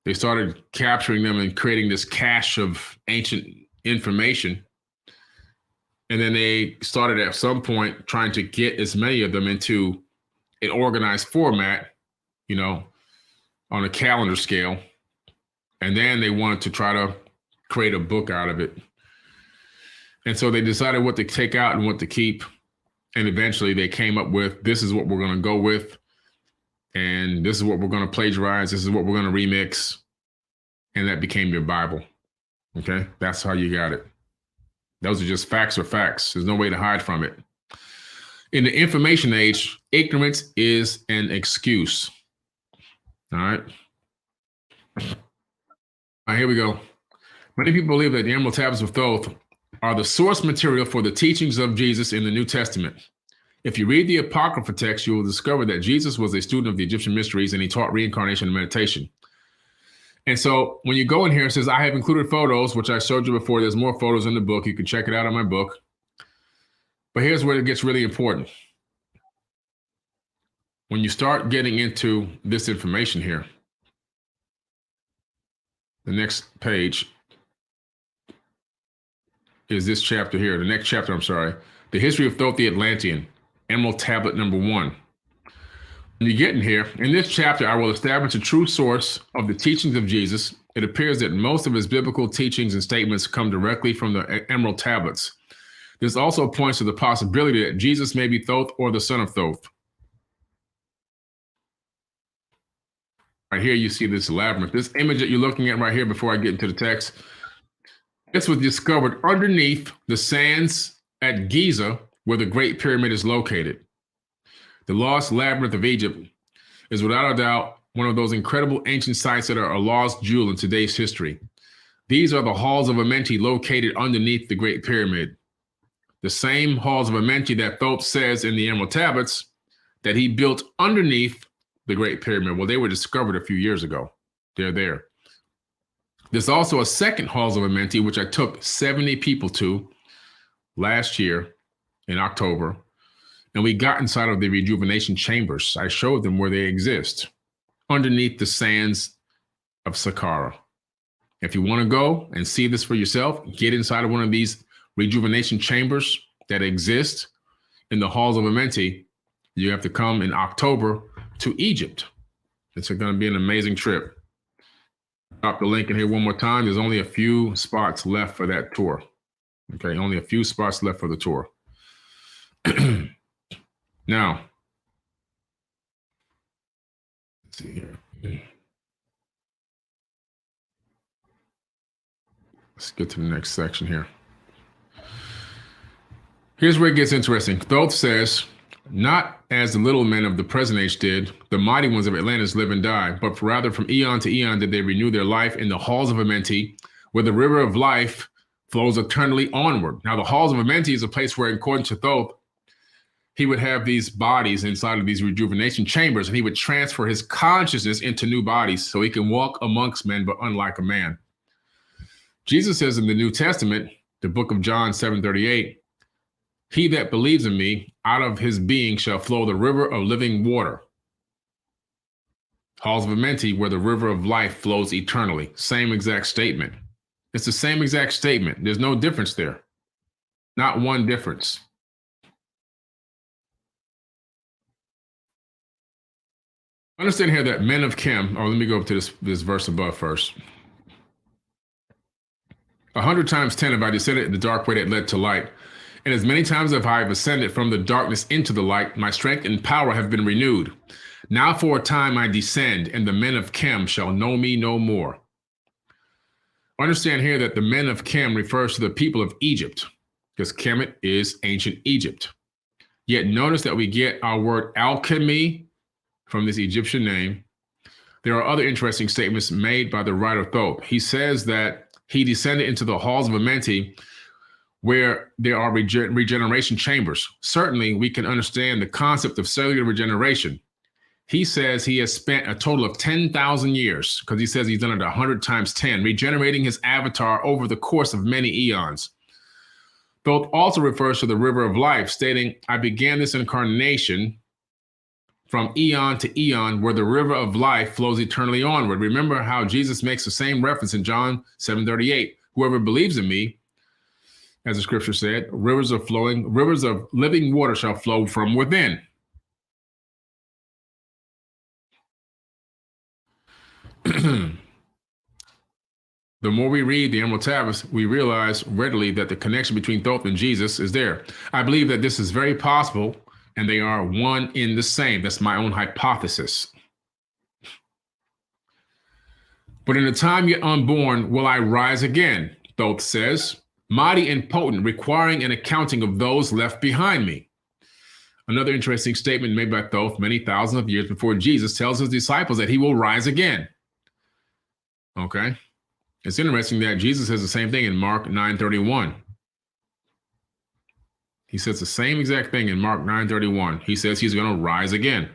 They started capturing them and creating this cache of ancient information. And then they started at some point trying to get as many of them into an organized format, on a calendar scale. And then they wanted to try to create a book out of it. And so they decided what to take out and what to keep. And eventually they came up with, this is what we're going to go with. And this is what we're going to plagiarize. This is what we're going to remix. And that became your Bible. Okay? That's how you got it. Those are just facts or facts. There's no way to hide from it. In the information age, ignorance is an excuse. All right? All right, here we go. Many people believe that the Emerald Tablets of Thoth are the source material for the teachings of Jesus in the New Testament. If you read the Apocrypha text, you will discover that Jesus was a student of the Egyptian mysteries and he taught reincarnation and meditation. And so when you go in here, it says, I have included photos, which I showed you before. There's more photos in the book. You can check it out on my book. But here's where it gets really important. When you start getting into this information here, the next page is this chapter here. The next chapter, I'm sorry. The History of Thoth the Atlantean, Emerald Tablet number 1. When you get in here, in this chapter, I will establish the true source of the teachings of Jesus. It appears that most of his biblical teachings and statements come directly from the Emerald Tablets. This also points to the possibility that Jesus may be Thoth or the son of Thoth. Right here, you see this labyrinth. This image that you're looking at right here before I get into the text, this was discovered underneath the sands at Giza, where the Great Pyramid is located. The Lost Labyrinth of Egypt is without a doubt one of those incredible ancient sites that are a lost jewel in today's history. These are the halls of Amenti located underneath the Great Pyramid. The same halls of Amenti that Thoth says in the Emerald Tablets that he built underneath the Great Pyramid. Well, they were discovered a few years ago. They're there. There's also a second Halls of Amenti, which I took 70 people to last year in October. And we got inside of the rejuvenation chambers. I showed them where they exist underneath the sands of Saqqara. If you want to go and see this for yourself, get inside of one of these rejuvenation chambers that exist in the Halls of Amenti. You have to come in October to Egypt. It's going to be an amazing trip. Drop the link in here one more time. There's only a few spots left for that tour. Okay, only a few spots left for the tour. Now, let's see here. Let's get to the next section here. Here's where it gets interesting. Thoth says, not as the little men of the present age did, the mighty ones of Atlantis live and die, but rather from eon to eon did they renew their life in the halls of Amenti, where the river of life flows eternally onward. Now, the halls of Amenti is a place where, according to Thoth, he would have these bodies inside of these rejuvenation chambers, and he would transfer his consciousness into new bodies so he can walk amongst men, but unlike a man. Jesus says in the New Testament, the book of John 7:38, he that believes in me, out of his being shall flow the river of living water. Halls of Amenti, where the river of life flows eternally. Same exact statement. It's the same exact statement. There's no difference there. Not one difference. Understand here that men of Chem, let me go up to this verse above first. 100 times 10 have I descended in the dark way that led to light. And as many times as I have ascended from the darkness into the light, my strength and power have been renewed. Now for a time I descend, and the men of Chem shall know me no more. Understand here that the men of Chem refers to the people of Egypt, because Kemet is ancient Egypt. Yet notice that we get our word alchemy from this Egyptian name. There are other interesting statements made by the writer Thoth. He says that he descended into the halls of Amenti, where there are regeneration chambers. Certainly, we can understand the concept of cellular regeneration. He says he has spent a total of 10,000 years, because he says he's done it 100 times 10, regenerating his avatar over the course of many eons. Thoth also refers to the river of life, stating, I began this incarnation from eon to eon, where the river of life flows eternally onward. Remember how Jesus makes the same reference in John 7:38. Whoever believes in me, as the scripture said, rivers of living water shall flow from within. The more we read the Emerald Tablets, we realize readily that the connection between Thoth and Jesus is there. I believe that this is very possible, and they are one in the same. That's my own hypothesis. But in the time yet unborn will I rise again, Thoth says, mighty and potent, requiring an accounting of those left behind me. Another interesting statement made by Thoth many thousands of years before Jesus tells his disciples that he will rise again. Okay. It's interesting that Jesus says the same thing in Mark 9:31. He says the same exact thing in Mark 9:31. He says he's going to rise again.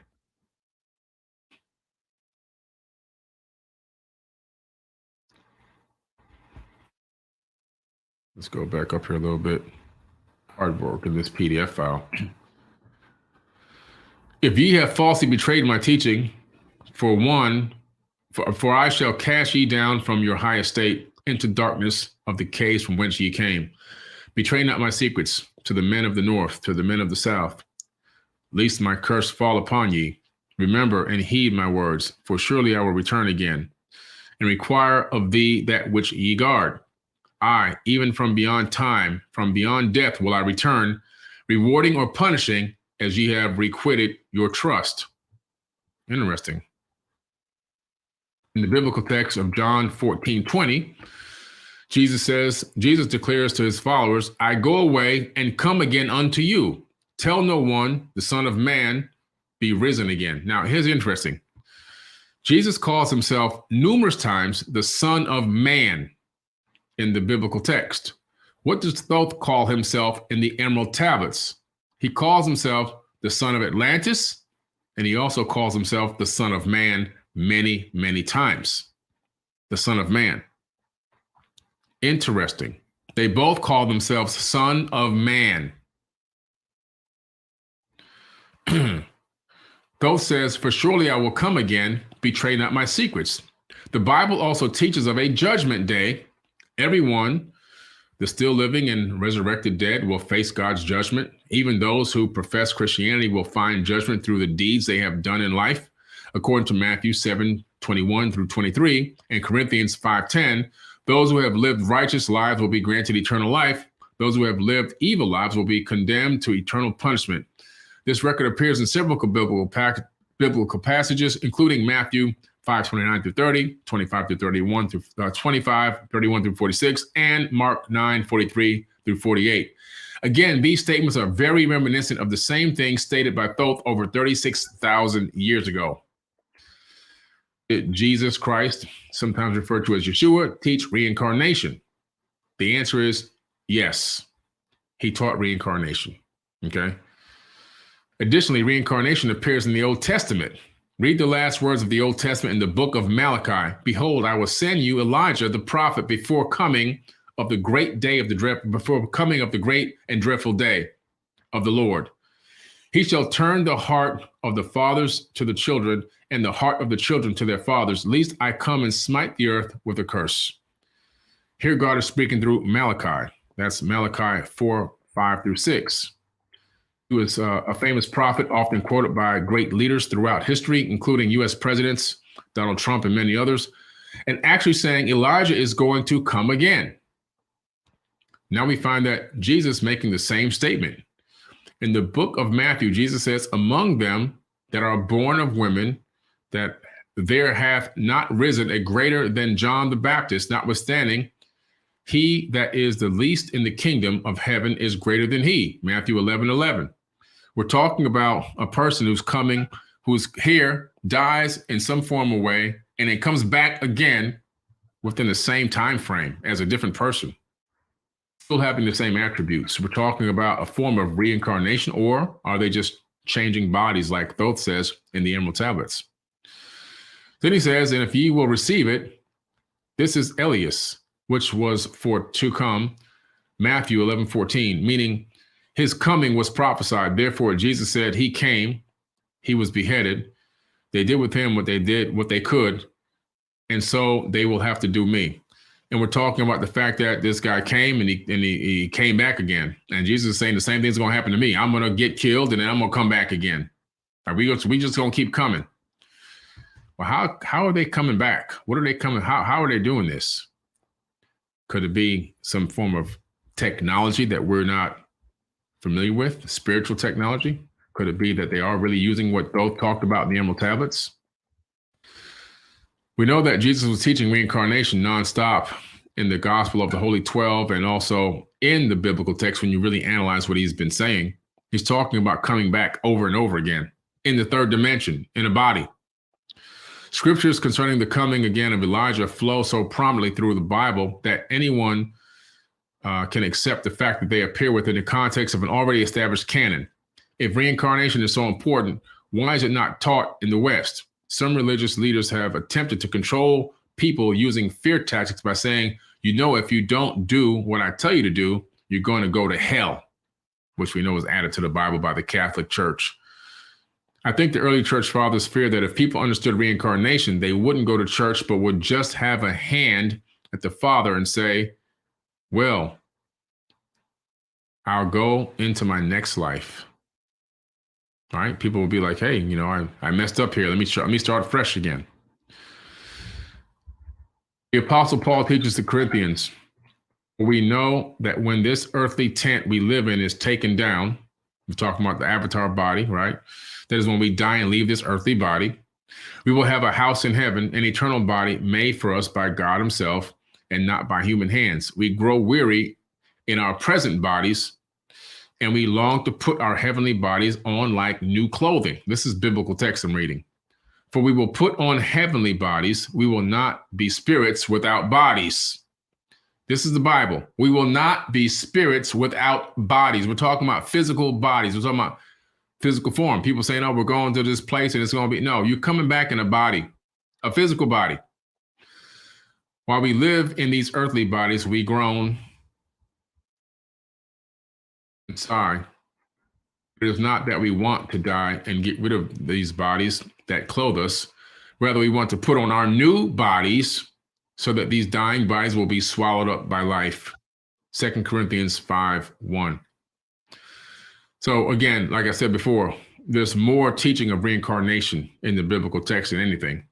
Let's go back up here a little bit. Hard work in this PDF file. If ye have falsely betrayed my teaching, for I shall cast ye down from your high estate into darkness of the caves from whence ye came. Betray not my secrets to the men of the north, to the men of the south, lest my curse fall upon ye. Remember and heed my words, for surely I will return again, and require of thee that which ye guard. I, even from beyond time, from beyond death will I return, rewarding or punishing as ye have requited your trust. Interesting. In the biblical text of John 14:20, Jesus declares to his followers, I go away and come again unto you. Tell no one, the Son of Man be risen again. Now, here's interesting. Jesus calls himself numerous times the Son of Man in the biblical text. What does Thoth call himself in the Emerald Tablets? He calls himself the son of Atlantis And he also calls himself the Son of Man many, many times. The Son of Man. Interesting. They both call themselves Son of Man. Thoth says, "For surely I will come again, betray not my secrets." The Bible also teaches of a judgment day. Everyone, the still living and resurrected dead, will face God's judgment. Even those who profess Christianity will find judgment through the deeds they have done in life. According to Matthew 7:21 through 23 and Corinthians 5:10, those who have lived righteous lives will be granted eternal life. Those who have lived evil lives will be condemned to eternal punishment. This record appears in several biblical passages, including Matthew 5:29 through 30, 25 through 31 through 25, 31 through 46, and Mark 9:43 through 48. Again, these statements are very reminiscent of the same thing stated by Thoth over 36,000 years ago. Did Jesus Christ, sometimes referred to as Yeshua, teach reincarnation? The answer is yes. He taught reincarnation. Okay. Additionally, reincarnation appears in the Old Testament. Read the last words of the Old Testament in the book of Malachi. "Behold, I will send you Elijah the prophet before coming of the great and dreadful day of the Lord. He shall turn the heart of the fathers to the children, and the heart of the children to their fathers, lest I come and smite the earth with a curse." Here God is speaking through Malachi. That's Malachi 4:5 through 6. He was a famous prophet, often quoted by great leaders throughout history, including U.S. presidents, Donald Trump, and many others, and actually saying Elijah is going to come again. Now we find that Jesus making the same statement. In the book of Matthew, Jesus says, "Among them that are born of women, that there hath not risen a greater than John the Baptist, notwithstanding, he that is the least in the kingdom of heaven is greater than he." Matthew 11:11. We're talking about a person who's coming, who's here, dies in some form or way, and then comes back again within the same time frame as a different person, still having the same attributes. We're talking about a form of reincarnation, or are they just changing bodies like Thoth says in the Emerald Tablets? Then he says, "And if ye will receive it, this is Elias, which was for to come," Matthew 11:14, meaning his coming was prophesied. Therefore, Jesus said he came, he was beheaded. They did with him what they could, and so they will have to do me. And we're talking about the fact that this guy came and he came back again. And Jesus is saying the same thing's going to happen to me. I'm going to get killed and then I'm going to come back again. We just going to keep coming. Well, how are they coming back? What are they coming? How are they doing this? Could it be some form of technology that we're not familiar with, spiritual technology? Could it be that they are really using what Thoth talked about in the Emerald Tablets? We know that Jesus was teaching reincarnation nonstop in the Gospel of the Holy 12 and also in the biblical text. When you really analyze what he's been saying, he's talking about coming back over and over again in the third dimension, in a body. Scriptures concerning the coming again of Elijah flow so prominently through the Bible that anyone can accept the fact that they appear within the context of an already established canon. If reincarnation is so important, why is it not taught in the West? Some religious leaders have attempted to control people using fear tactics by saying, if you don't do what I tell you to do, you're going to go to hell, which we know is added to the Bible by the Catholic Church. I think the early church fathers feared that if people understood reincarnation, they wouldn't go to church, but would just have a hand at the Father and say, "Well, I'll go into my next life." All right. People will be like, "Hey, I messed up here. Let me start fresh again." The Apostle Paul teaches the Corinthians, "We know that when this earthly tent we live in is taken down," we're talking about the avatar body, right? That is when we die and leave this earthly body. "We will have a house in heaven, an eternal body made for us by God himself and not by human hands. We grow weary in our present bodies, and we long to put our heavenly bodies on like new clothing." This is biblical text I'm reading. "For we will put on heavenly bodies. We will not be spirits without bodies." This is the Bible. We will not be spirits without bodies. We're talking about physical bodies. We're talking about physical form. People saying, oh, we're going to this place and it's going to be, no, you're coming back in a body, a physical body. While we live in these earthly bodies, we groan and sigh. It is not that we want to die and get rid of these bodies that clothe us. Rather, we want to put on our new bodies so that these dying bodies will be swallowed up by life. 2 Corinthians 5:1. So again, like I said before, there's more teaching of reincarnation in the biblical text than anything.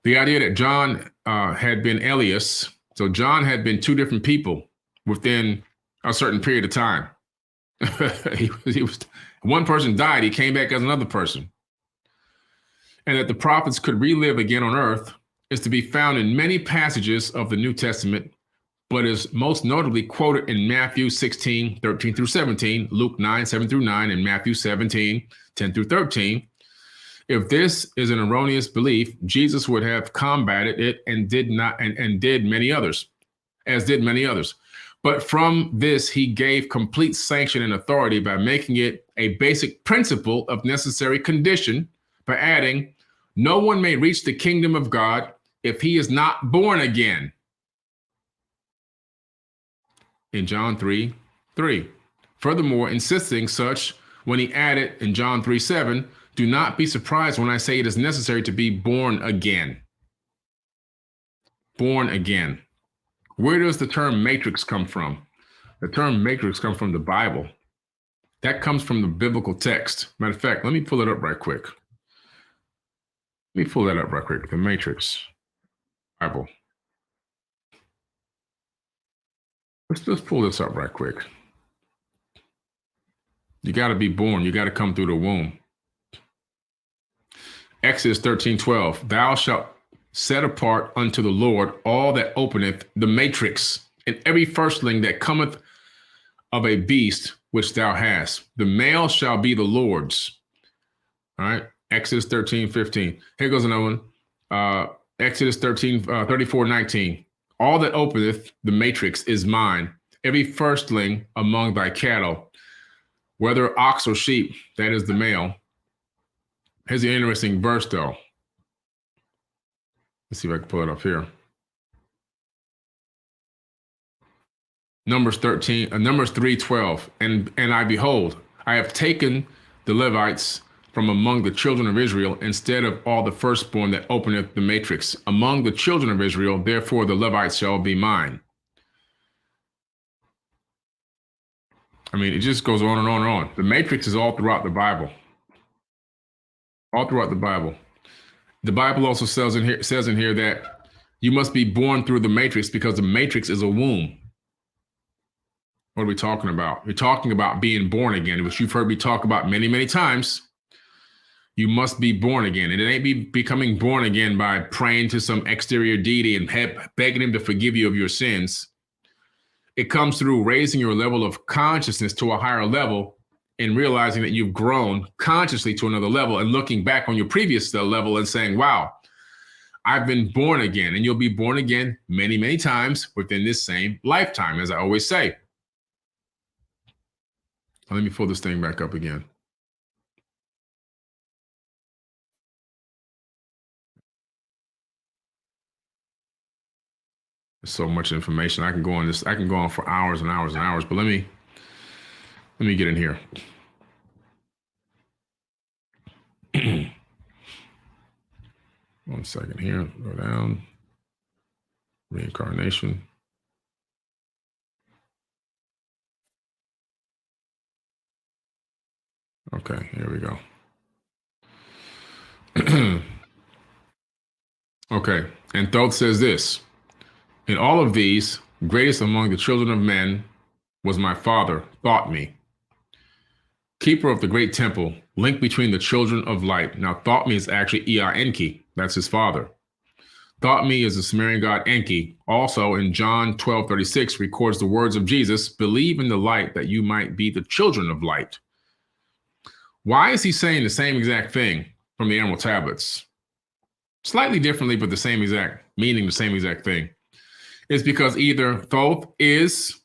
The idea that John had been Elias, so John had been two different people within a certain period of time. he was one person died, he came back as another person. And that the prophets could relive again on earth is to be found in many passages of the New Testament, but is most notably quoted in Matthew 16, 13 through 17, Luke 9, 7 through 9, and Matthew 17, 10 through 13. If this is an erroneous belief, Jesus would have combated it and did not, and did many others, as did many others. But from this, he gave complete sanction and authority by making it a basic principle of necessary condition by adding, no one may reach the kingdom of God if he is not born again. In John 3:3. Furthermore, insisting such when he added in John 3:7, do not be surprised when I say it is necessary to be born again. Born again. Where does the term matrix come from? The term matrix comes from the Bible. That comes from the biblical text. Matter of fact, let me pull it up right quick. Let me pull that up right quick. The matrix. Bible. Let's pull this up right quick. You got to be born. You got to come through the womb. Exodus 13:12. Thou shalt set apart unto the Lord all that openeth the matrix, and every firstling that cometh of a beast which thou hast. The male shall be the Lord's. All right. Exodus 13:15. Here goes another one. Exodus 34:19. All that openeth the matrix is mine, every firstling among thy cattle, whether ox or sheep, that is the male. Here's an interesting verse, though. Let's see if I can pull it up here. Numbers 3:12. And I behold, I have taken the Levites from among the children of Israel instead of all the firstborn that openeth the matrix. Among the children of Israel, therefore the Levites shall be mine. I mean, it just goes on and on and on. The matrix is all throughout the Bible. All throughout the Bible. The Bible also says in here that you must be born through the matrix because the matrix is a womb. What are we talking about? We're talking about being born again, which you've heard me talk about many, many times. You must be born again. And it ain't becoming born again by praying to some exterior deity and begging him to forgive you of your sins. It comes through raising your level of consciousness to a higher level and realizing that you've grown consciously to another level and looking back on your previous level and saying, wow, I've been born again. And you'll be born again many, many times within this same lifetime, as I always say. Let me pull this thing back up again. There's so much information. I can go on this. I can go on for hours and hours and hours, but let me get in here. One second here. Go down. Reincarnation. Okay, here we go. Okay, and Thoth says this. In all of these, greatest among the children of men was my father, Thoth me, keeper of the great temple, link between the children of light. Now, Thoth me is actually Ea Enki. That's his father. Thoth me is the Sumerian god Enki. Also in John 12:36 records the words of Jesus, believe in the light that you might be the children of light. Why is he saying the same exact thing from the Emerald Tablets? Slightly differently, but the same exact meaning, the same exact thing. It's because either Thoth is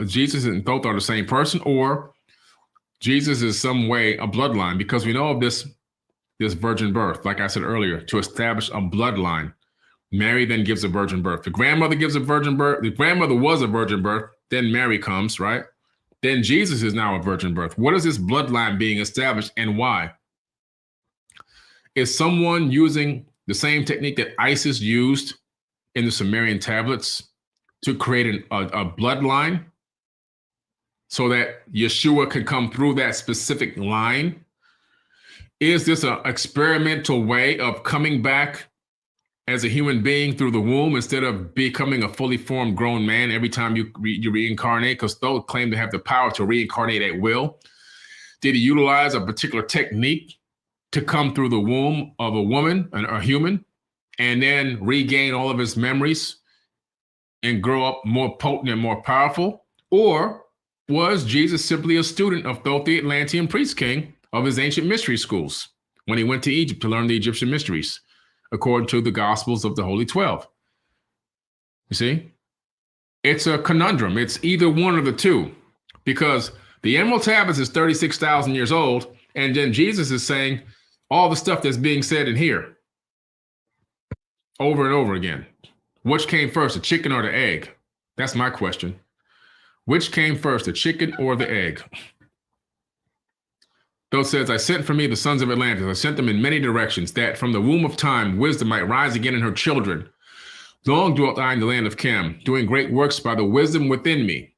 Jesus and Thoth are the same person, or Jesus is some way a bloodline, because we know of this virgin birth, like I said earlier, to establish a bloodline. Mary then gives a virgin birth. The grandmother gives a virgin birth. The grandmother was a virgin birth. Then Mary comes, right? Then Jesus is now a virgin birth. What is this bloodline being established and why? Is someone using the same technique that ISIS used in the Sumerian tablets to create a bloodline so that Yeshua could come through that specific line? Is this an experimental way of coming back as a human being through the womb instead of becoming a fully formed grown man every time you reincarnate? Because Thoth claimed to have the power to reincarnate at will. Did he utilize a particular technique to come through the womb of a woman, a human, and then regain all of his memories and grow up more potent and more powerful? Or was Jesus simply a student of Thoth, the Atlantean priest king, of his ancient mystery schools when he went to Egypt to learn the Egyptian mysteries, according to the Gospels of the Holy 12? You see? It's a conundrum. It's either one of the two, because the Emerald Tablets is 36,000 years old, and then Jesus is saying all the stuff that's being said in here over and over again. Which came first, the chicken or the egg? That's my question. Which came first, the chicken or the egg? Thoth says, I sent for me the sons of Atlantis. I sent them in many directions, that from the womb of time, wisdom might rise again in her children. Long dwelt I in the land of Chem, doing great works by the wisdom within me.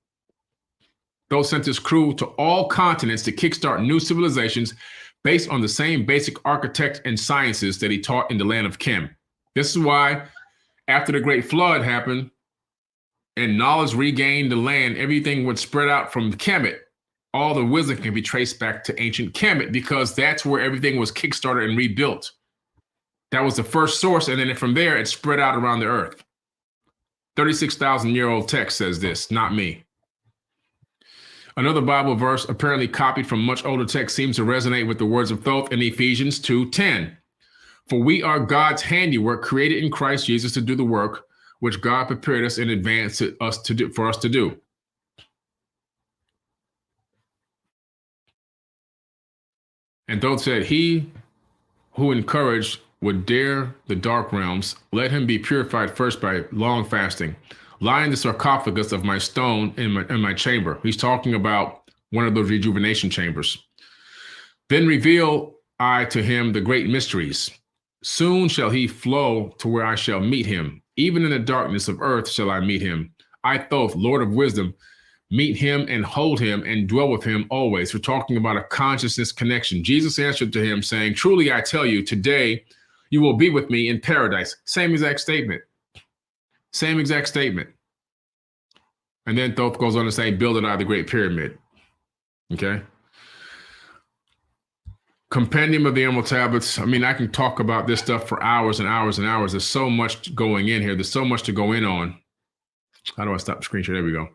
Thoth sent his crew to all continents to kickstart new civilizations based on the same basic architect and sciences that he taught in the land of Chem. This is why, after the great flood happened and knowledge regained the land, everything would spread out from Kemet. All the wisdom can be traced back to ancient Kemet, because that's where everything was kickstarted and rebuilt. That was the first source, and then from there, it spread out around the earth. 36,000-year-old text says this, not me. Another Bible verse, apparently copied from much older text, seems to resonate with the words of Thoth in Ephesians 2:10. For we are God's handiwork, created in Christ Jesus to do the work which God prepared us in advance for us to do. And Thoth said, he who encouraged would dare the dark realms, let him be purified first by long fasting. Lie in the sarcophagus of my stone in my chamber. He's talking about one of those rejuvenation chambers. Then reveal I to him the great mysteries. Soon shall he flow to where I shall meet him. Even in the darkness of earth shall I meet him. I, Thoth, Lord of wisdom, meet him and hold him and dwell with him always. We're talking about a consciousness connection. Jesus answered to him saying, truly I tell you, today you will be with me in paradise. Same exact statement. Same exact statement. And then Thoth goes on to say, build it out of the Great Pyramid. Okay. Compendium of the Emerald Tablets. I mean, I can talk about this stuff for hours and hours and hours. There's so much going in here. There's so much to go in on. How do I stop the screen share? There we go.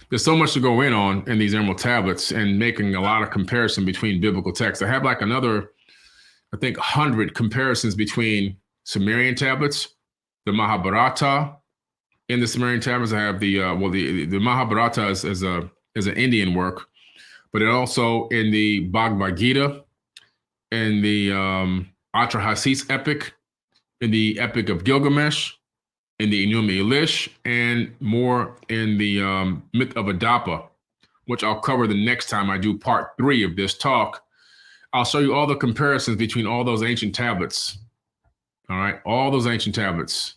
There's so much to go in on in these Emerald Tablets, and making a lot of comparison between biblical texts. I have like another, I think, 100 comparisons between Sumerian tablets, the Mahabharata. In the Sumerian tablets, I have the Mahabharata is an Indian work, but it also in the Bhagavad Gita, in the Atrahasis epic, in the Epic of Gilgamesh, in the Enuma Elish, and more in the Myth of Adapa, which I'll cover the next time I do part 3 of this talk. I'll show you all the comparisons between all those ancient tablets. All right, all those ancient tablets.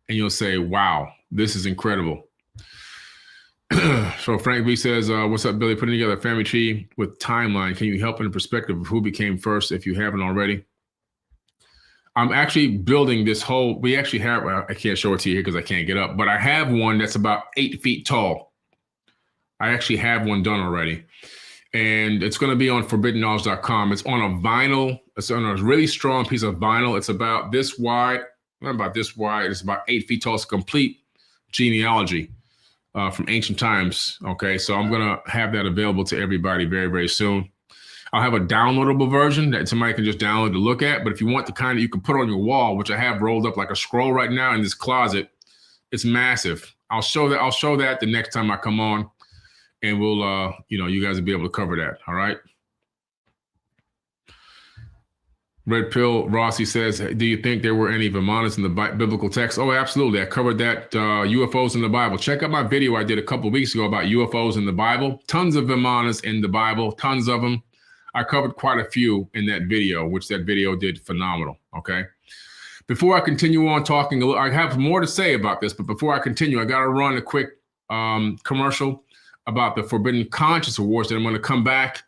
And you'll say, wow, this is incredible. So Frank B says, what's up, Billy? Putting together a family tree with timeline. Can you help in the perspective of who became first if you haven't already? I'm actually building this whole, we actually have, I can't show it to you here because I can't get up, but I have one that's about 8 feet tall. I actually have one done already. And it's going to be on forbiddenknowledge.com. It's on a vinyl. It's on a really strong piece of vinyl. It's about this wide, not about this wide. It's about 8 feet tall. It's a complete genealogy from ancient times. Okay, so I'm going to have that available to everybody very, very soon. I'll have a downloadable version that somebody can just download to look at. But if you want the kind that you can put on your wall, which I have rolled up like a scroll right now in this closet, it's massive. I'll show that the next time I come on. and we'll, you guys will be able to cover that. All right. Red Pill Rossi says, do you think there were any Vimanas in the biblical text? Oh, absolutely. I covered that, UFOs in the Bible. Check out my video I did a couple of weeks ago about UFOs in the Bible. Tons of Vimanas in the Bible, tons of them. I covered quite a few in that video, which that video did phenomenal, okay? Before I continue on talking, I have more to say about this, but before I continue, I got to run a quick commercial about the Forbidden Conscious Awards, and I'm going to come back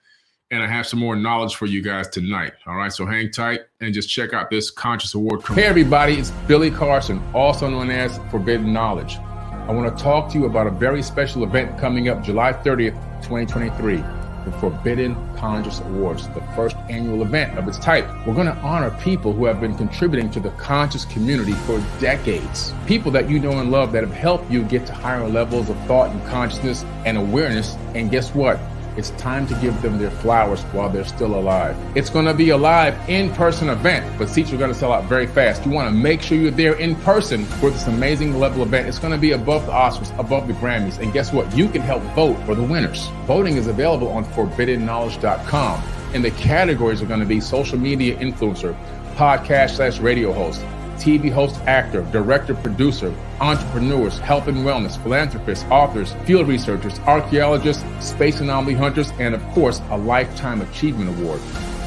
and I have some more knowledge for you guys tonight. All right, so hang tight and just check out this Conscious Award. Hey everybody, it's Billy Carson, also known as Forbidden Knowledge. I want to talk to you about a very special event coming up July 30th, 2023, the Forbidden Conscious Awards, the first annual event of its type. We're going to honor people who have been contributing to the conscious community for decades. People that you know and love that have helped you get to higher levels of thought and consciousness and awareness. And guess what? It's time to give them their flowers while they're still alive. It's going to be a live in-person event, but seats are going to sell out very fast. You want to make sure you're there in person for this amazing level event. It's going to be above the Oscars, above the Grammys. And guess what? You can help vote for the winners. Voting is available on forbiddenknowledge.com. And the categories are going to be social media influencer, podcast/radio host, TV host, actor, director, producer, entrepreneurs, health and wellness, philanthropists, authors, field researchers, archaeologists, space anomaly hunters, and of course, a Lifetime Achievement Award.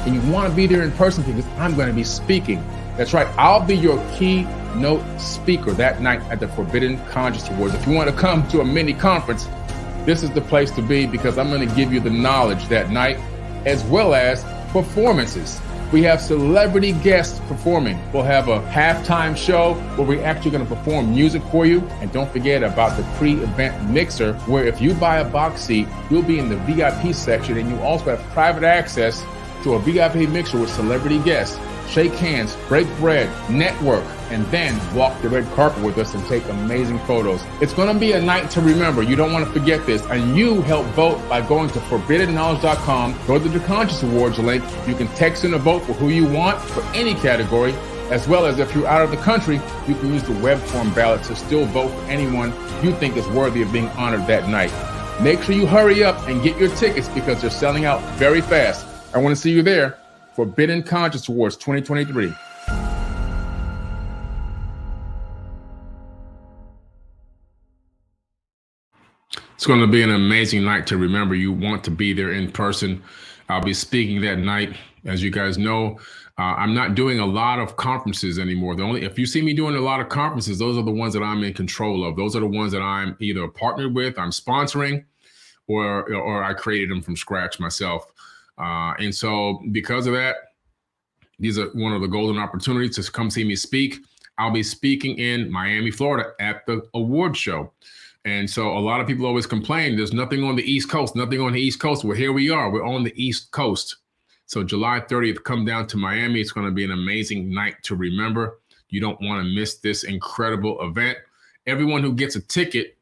And you want to be there in person because I'm going to be speaking. That's right, I'll be your keynote speaker that night at the Forbidden Conscious Awards. If you want to come to a mini conference, this is the place to be because I'm going to give you the knowledge that night as well as performances. We have celebrity guests performing. We'll have a halftime show where we're actually going to perform music for you. And don't forget about the pre-event mixer, where if you buy a box seat, you'll be in the VIP section, and you also have private access to a VIP mixer with celebrity guests. Shake hands, break bread, network, and then walk the red carpet with us and take amazing photos. It's going to be a night to remember. You don't want to forget this. And you help vote by going to forbiddenknowledge.com. Go to the Conscious Awards link. You can text in a vote for who you want for any category, as well as if you're out of the country, you can use the web form ballot to still vote for anyone you think is worthy of being honored that night. Make sure you hurry up and get your tickets because they're selling out very fast. I want to see you there. Forbidden Conscious Awards 2023. It's going to be an amazing night to remember. You want to be there in person. I'll be speaking that night. As you guys know, I'm not doing a lot of conferences anymore. If you see me doing a lot of conferences, those are the ones that I'm in control of. Those are the ones that I'm either partnered with, I'm sponsoring, or I created them from scratch myself. And so because of that, these are one of the golden opportunities to come see me speak. I'll be speaking in Miami, Florida at the award show. And so a lot of people always complain, there's nothing on the East Coast, nothing on the East Coast. Well, here we are, we're on the East Coast. So July 30th, come down to Miami. It's going to be an amazing night to remember. You don't want to miss this incredible event. Everyone who gets a ticket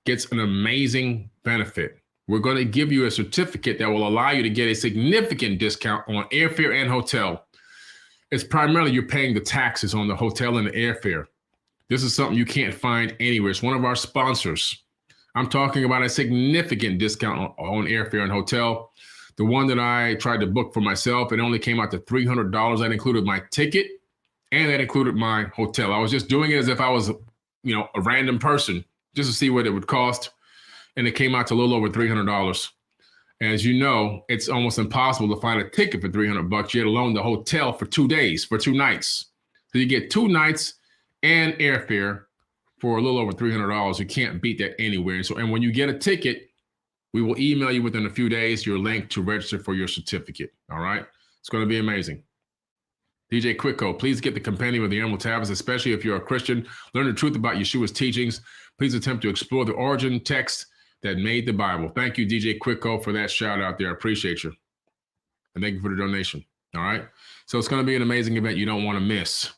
gets an amazing benefit. We're going to give you a certificate that will allow you to get a significant discount on airfare and hotel. It's primarily you're paying the taxes on the hotel and the airfare. This is something you can't find anywhere. It's one of our sponsors. I'm talking about a significant discount on airfare and hotel. The one that I tried to book for myself, it only came out to $300. That included my ticket and that included my hotel. I was just doing it as if I was, a random person just to see what it would cost. And it came out to a little over $300. As you know, it's almost impossible to find a ticket for $300, yet alone the hotel for 2 days, for 2 nights. So you get 2 nights and airfare for a little over $300. You can't beat that anywhere. And when you get a ticket, we will email you within a few days your link to register for your certificate. All right. It's going to be amazing. DJ Quicko, please get the Compendium of the Emerald Tablets, especially if you're a Christian. Learn the truth about Yeshua's teachings. Please attempt to explore the origin text that made the Bible. Thank you, DJ Quicko, for that shout out there. I appreciate you. And thank you for the donation. All right. So it's going to be an amazing event you don't want to miss.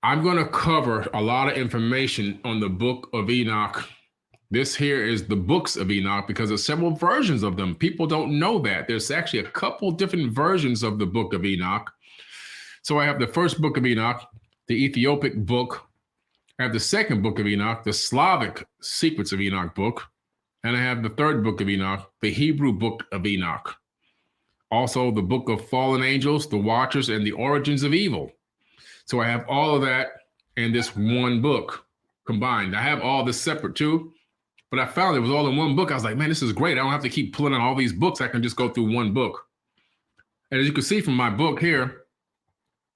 I'm going to cover a lot of information on the Book of Enoch. This here is the books of Enoch because there's several versions of them. People don't know that. There's actually a couple different versions of the Book of Enoch. So I have the first Book of Enoch, the Ethiopic book. I have the second Book of Enoch, the Slavic Secrets of Enoch book. And I have the third book of Enoch, the Hebrew book of Enoch. Also, the book of fallen angels, the watchers, and the origins of evil. So I have all of that in this one book combined. I have all this separate too, but I found it was all in one book. I was like, man, this is great. I don't have to keep pulling out all these books. I can just go through one book. And as you can see from my book here,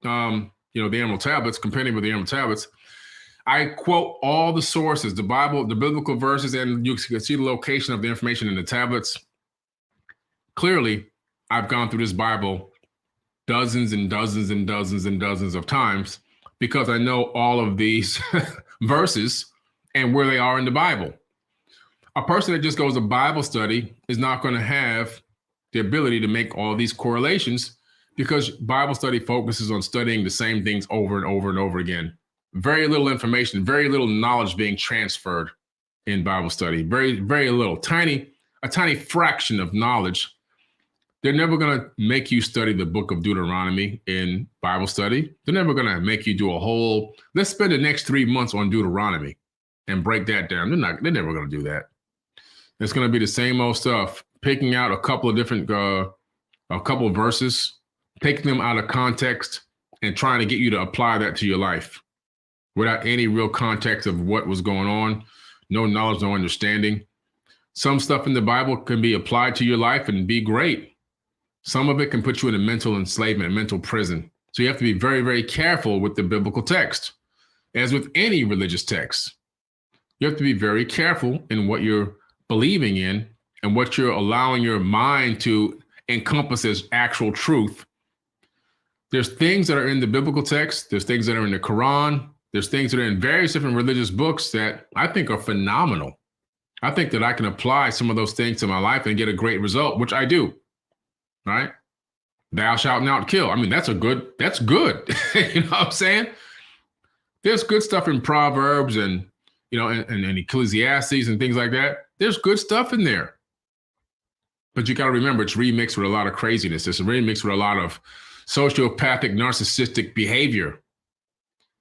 the Emerald Tablets, Compendium with the Emerald Tablets, I quote all the sources, the Bible, the biblical verses, and you can see the location of the information in the tablets. Clearly, I've gone through this Bible dozens and dozens and dozens and dozens of times because I know all of these verses and where they are in the Bible. A person that just goes to Bible study is not going to have the ability to make all these correlations because Bible study focuses on studying the same things over and over and over again. Very little information, very little knowledge being transferred in Bible study. Very, very little, a tiny fraction of knowledge. They're never going to make you study the book of Deuteronomy in Bible study. They're never going to make you do let's spend the next 3 months on Deuteronomy and break that down. They're never going to do that. It's going to be the same old stuff, picking out a couple of different, a couple of verses, taking them out of context and trying to get you to apply that to your life without any real context of what was going on, no knowledge, no understanding. Some stuff in the Bible can be applied to your life and be great. Some of it can put you in a mental enslavement, a mental prison. So you have to be very, very careful with the biblical text. As with any religious text, you have to be very careful in what you're believing in and what you're allowing your mind to encompass as actual truth. There's things that are in the biblical text. There's things that are in the Quran. There's things that are in various different religious books that I think are phenomenal. I think that I can apply some of those things to my life and get a great result, which I do. Right? Thou shalt not kill. I mean, that's good. You know what I'm saying? There's good stuff in Proverbs and Ecclesiastes and things like that. There's good stuff in there. But you got to remember, it's remixed with a lot of craziness. It's remixed with a lot of sociopathic, narcissistic behavior.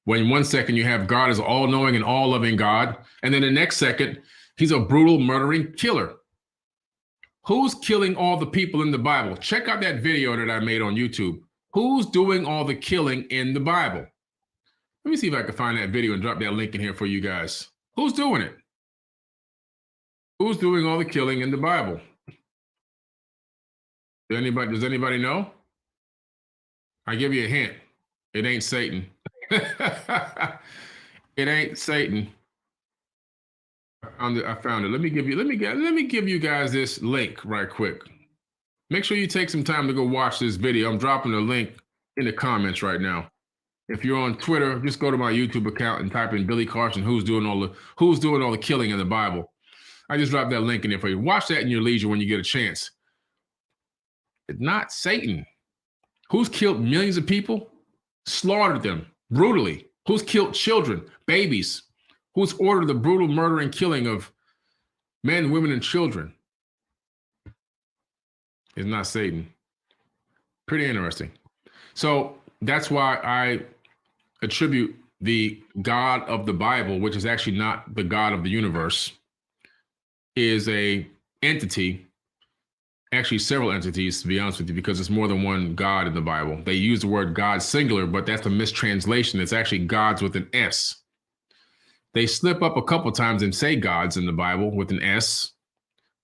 When 1 second you have God as all-knowing and all-loving God, and then the next second, he's a brutal, murdering killer. Who's killing all the people in the Bible? Check out that video that I made on YouTube. Who's doing all the killing in the Bible? Let me see if I can find that video and drop that link in here for you guys. Who's doing it? Who's doing all the killing in the Bible? Does anybody know? I give you a hint. It ain't Satan. It ain't Satan. I found it. Let me give you guys this link right quick. Make sure you take some time to go watch this video. I'm dropping the link in the comments right now. If you're on Twitter, just go to my YouTube account and type in Billy Carson, who's doing all the killing in the Bible. I just dropped that link in there for you. Watch that in your leisure when you get a chance. It's not Satan. Who's killed millions of people? Slaughtered them brutally. Who's killed children, babies? Who's ordered the brutal murder and killing of men, women, and children? It's not Satan. Pretty interesting. So that's why I attribute the God of the Bible, which is actually not the God of the universe, is a entity, actually several entities, to be honest with you, because it's more than one God in the Bible. They use the word God singular, but that's a mistranslation. It's actually gods with an S. They slip up a couple times and say gods in the Bible with an S,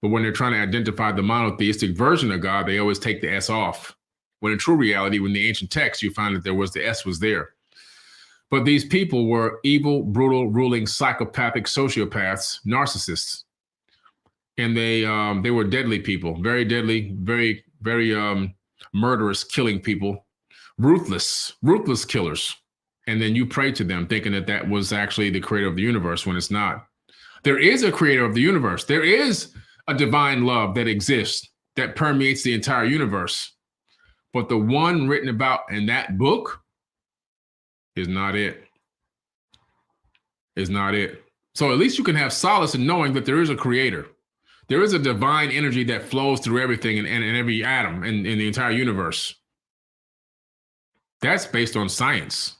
but when they're trying to identify the monotheistic version of God, they always take the S off. When in true reality, when the ancient text, you find that the S was there. But these people were evil, brutal, ruling, psychopathic, sociopaths, narcissists. And they were deadly people, very deadly, very, very murderous, killing people, ruthless killers. And then you pray to them thinking that that was actually the creator of the universe when it's not. There is a creator of the universe. There is a divine love that exists that permeates the entire universe. But the one written about in that book is not it. Is not it. So at least you can have solace in knowing that there is a creator. There is a divine energy that flows through everything and every atom in the entire universe. That's based on science.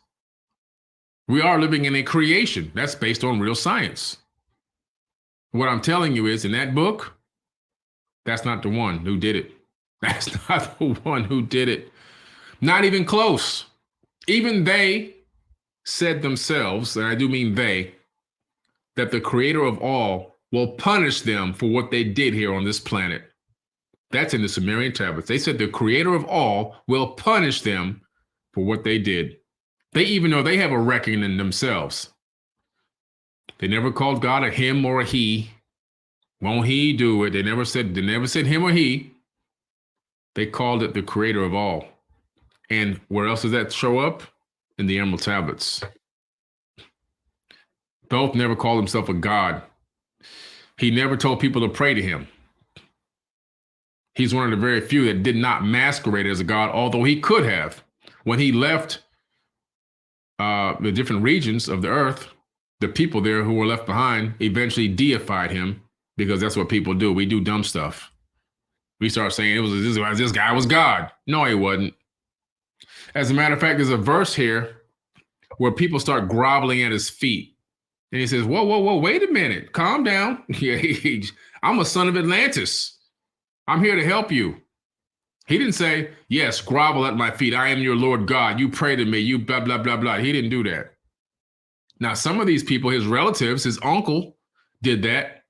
We are living in a creation that's based on real science. What I'm telling you is in that book, that's not the one who did it. That's not the one who did it. Not even close. Even they said themselves, and I do mean they, that the creator of all will punish them for what they did here on this planet. That's in the Sumerian tablets. They said the creator of all will punish them for what they did. They even know they have a reckoning themselves. They never called God a him or a he. Won't he do it? They never said him or he. They called it the creator of all. And where else does that show up? In the Emerald Tablets. Thoth never called himself a god. He never told people to pray to him. He's one of the very few that did not masquerade as a god, although he could have. When he left the different regions of the earth, the people there who were left behind eventually deified him, because that's what people do. We do dumb stuff. We start saying this guy was God. No, he wasn't. As a matter of fact, there's a verse here where people start groveling at his feet. And he says, whoa, wait a minute. Calm down. I'm a son of Atlantis. I'm here to help you. He didn't say, yes, grovel at my feet. I am your Lord God. You pray to me. You blah, blah, blah, blah. He didn't do that. Now, some of these people, his relatives, his uncle did that.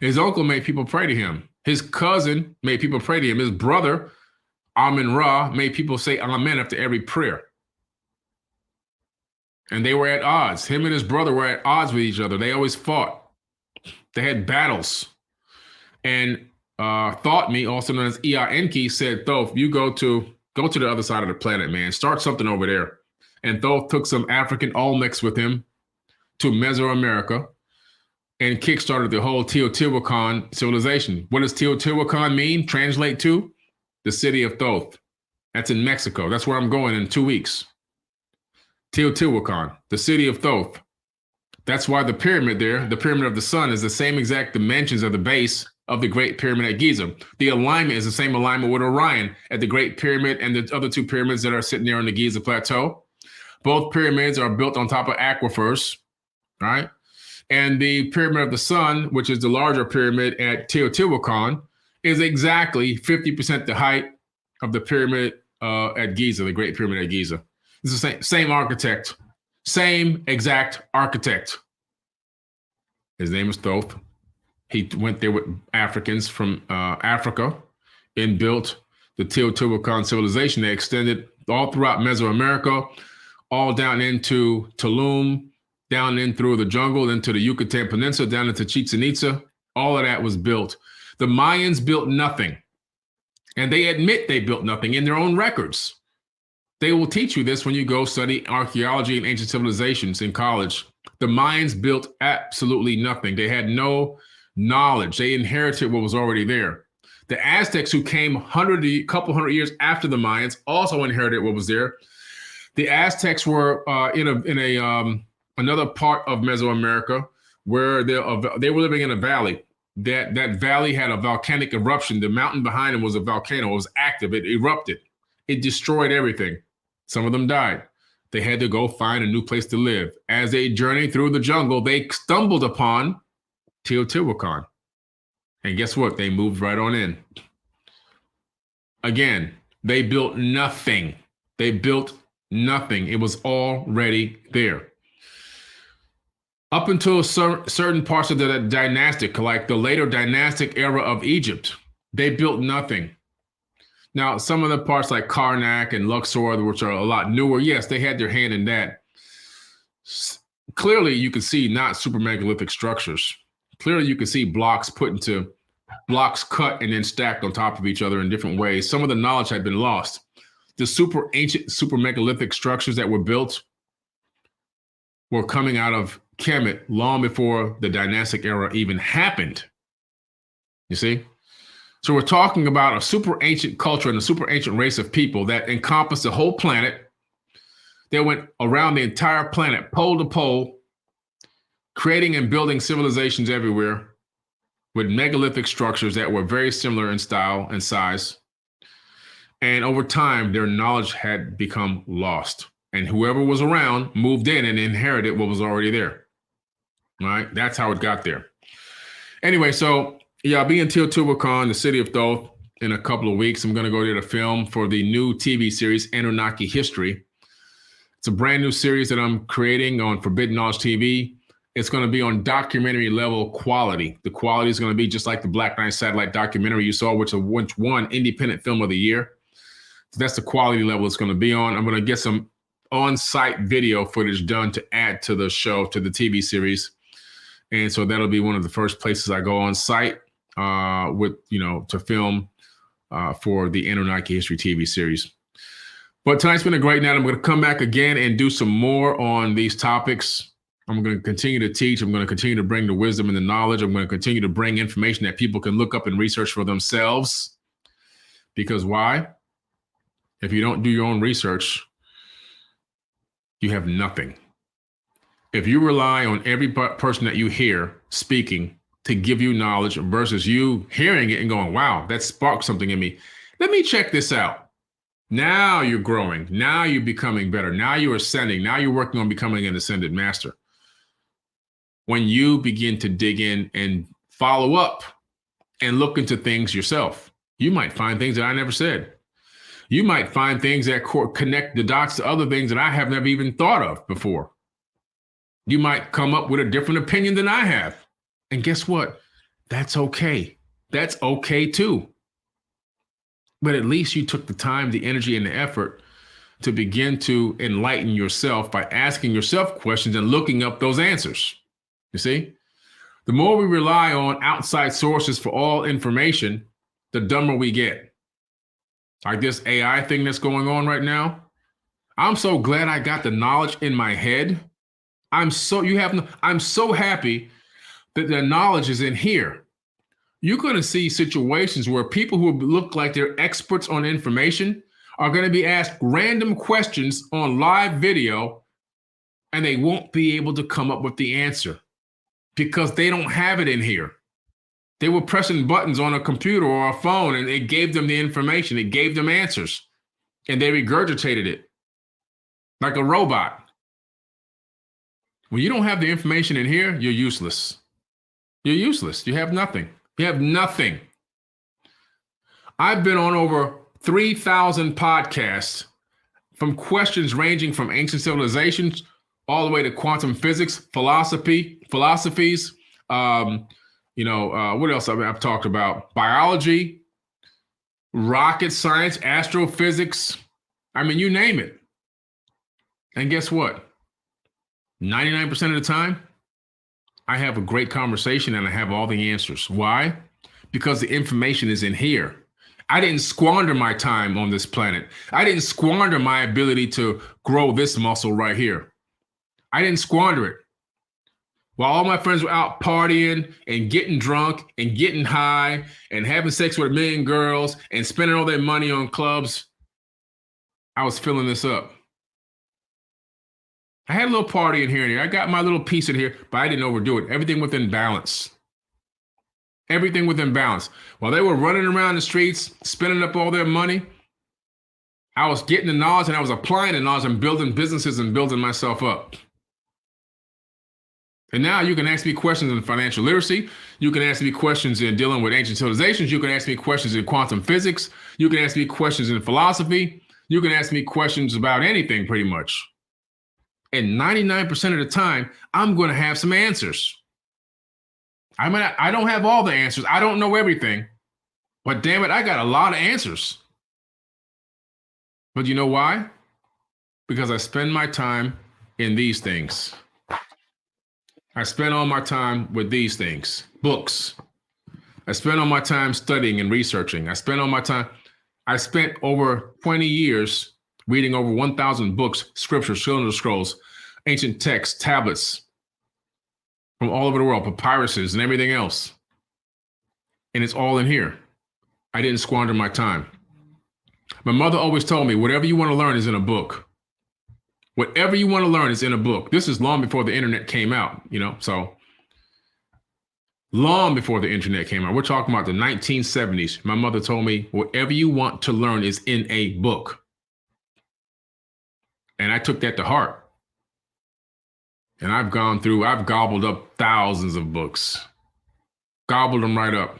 His uncle made people pray to him. His cousin made people pray to him. His brother, Amun-Ra, made people say amen after every prayer. And they were at odds. Him and his brother were at odds with each other. They always fought. They had battles. And Thoth, also known as Enki, said, Thoth, you go to the other side of the planet, man. Start something over there. And Thoth took some African Olmecs with him to Mesoamerica and kickstarted the whole Teotihuacan civilization. What does Teotihuacan mean? Translate to the city of Thoth. That's in Mexico. That's where I'm going in 2 weeks. Teotihuacan, the city of Thoth. That's why the pyramid there, the pyramid of the sun, is the same exact dimensions of the base of the Great Pyramid at Giza. The alignment is the same alignment with Orion at the Great Pyramid and the other two pyramids that are sitting there on the Giza Plateau. Both pyramids are built on top of aquifers, right? And the Pyramid of the Sun, which is the larger pyramid at Teotihuacan, is exactly 50% the height of the pyramid at Giza, the Great Pyramid at Giza. It's the same architect, same exact architect. His name is Thoth. He went there with Africans from Africa and built the Teotihuacan civilization. They extended all throughout Mesoamerica, all down into Tulum, down in through the jungle, into the Yucatan Peninsula, down into Chichen Itza. All of that was built. The Mayans built nothing. And they admit they built nothing in their own records. They will teach you this when you go study archaeology and ancient civilizations in college. The Mayans built absolutely nothing. They had no knowledge. They inherited what was already there. The Aztecs, who came a couple hundred years after the Mayans, also inherited what was there. The Aztecs were in another part of Mesoamerica where they were living in a valley. That valley had a volcanic eruption. The mountain behind them was a volcano. It was active. It erupted. It destroyed everything. Some of them died. They had to go find a new place to live. As they journeyed through the jungle, they stumbled upon Teotihuacan. And guess what? They moved right on in. Again, they built nothing. They built nothing. It was already there. Up until certain parts of the dynastic, like the later dynastic era of Egypt, they built nothing. Now, some of the parts like Karnak and Luxor, which are a lot newer, yes, they had their hand in that. Clearly, you can see not super megalithic structures. Clearly, you can see blocks cut and then stacked on top of each other in different ways. Some of the knowledge had been lost. The super ancient, super megalithic structures that were built were coming out of Kemet long before the dynastic era even happened. You see? So we're talking about a super ancient culture and a super ancient race of people that encompassed the whole planet. They went around the entire planet, pole to pole, creating and building civilizations everywhere with megalithic structures that were very similar in style and size. And over time, their knowledge had become lost. And whoever was around moved in and inherited what was already there. All right? That's how it got there. Anyway, so yeah, I'll be in Teotihuacan, the city of Thoth, in a couple of weeks. I'm going to go there to film for the new TV series, Anunnaki History. It's a brand new series that I'm creating on Forbidden Knowledge TV. It's going to be on documentary level quality. The quality is going to be just like the Black Knight satellite documentary you saw, which won Independent Film of the Year. So that's the quality level it's going to be on. I'm going to get some on-site video footage done to add to the show, to the TV series. And so that'll be one of the first places I go on site to film for the Anunnaki History TV series. But tonight's been a great night. I'm going to come back again and do some more on these topics. I'm going to continue to teach. I'm going to continue to bring the wisdom and the knowledge. I'm going to continue to bring information that people can look up and research for themselves. Because why? If you don't do your own research, you have nothing. If you rely on every person that you hear speaking to give you knowledge versus you hearing it and going, wow, that sparked something in me. Let me check this out. Now you're growing. Now you're becoming better. Now you're ascending. Now you're working on becoming an ascended master. When you begin to dig in and follow up and look into things yourself, you might find things that I never said. You might find things that connect the dots to other things that I have never even thought of before. You might come up with a different opinion than I have. And guess what? That's okay. That's okay too. But at least you took the time, the energy, and the effort to begin to enlighten yourself by asking yourself questions and looking up those answers. You see? The more we rely on outside sources for all information, the dumber we get. Like this AI thing that's going on right now. I'm so glad I got the knowledge in my head. I'm so happy that the knowledge is in here. You're going to see situations where people who look like they're experts on information are going to be asked random questions on live video, and they won't be able to come up with the answer because they don't have it in here. They were pressing buttons on a computer or a phone, and it gave them the information. It gave them answers, and they regurgitated it like a robot. When you don't have the information in here, you're useless. You're useless. You have nothing. You have nothing. I've been on over 3,000 podcasts from questions ranging from ancient civilizations all the way to quantum physics, philosophies. What else I've talked about? Biology, rocket science, astrophysics. I mean, you name it. And guess what? 99% of the time, I have a great conversation and I have all the answers. Why? Because the information is in here. I didn't squander my time on this planet. I didn't squander my ability to grow this muscle right here. I didn't squander it. While all my friends were out partying and getting drunk and getting high and having sex with a million girls and spending all their money on clubs, I was filling this up. I had a little party in here and there. I got my little piece in here, but I didn't overdo it. Everything within balance. Everything within balance. While they were running around the streets, spending up all their money, I was getting the knowledge and I was applying the knowledge and building businesses and building myself up. And now you can ask me questions in financial literacy. You can ask me questions in dealing with ancient civilizations. You can ask me questions in quantum physics. You can ask me questions in philosophy. You can ask me questions about anything pretty much. And 99% of the time, I'm going to have some answers. I mean, I don't have all the answers. I don't know everything. But damn it, I got a lot of answers. But you know why? Because I spend my time in these things. I spend all my time with these things. Books. I spend all my time studying and researching. I spent over 20 years reading over 1,000 books, scriptures, children's scrolls, ancient texts, tablets from all over the world, papyruses and everything else. And it's all in here. I didn't squander my time. My mother always told me, whatever you want to learn is in a book. Whatever you want to learn is in a book. This is long before the internet came out, so long before the internet came out. We're talking about the 1970s. My mother told me, whatever you want to learn is in a book. And I took that to heart. And I've gobbled up thousands of books. gobbled them right up.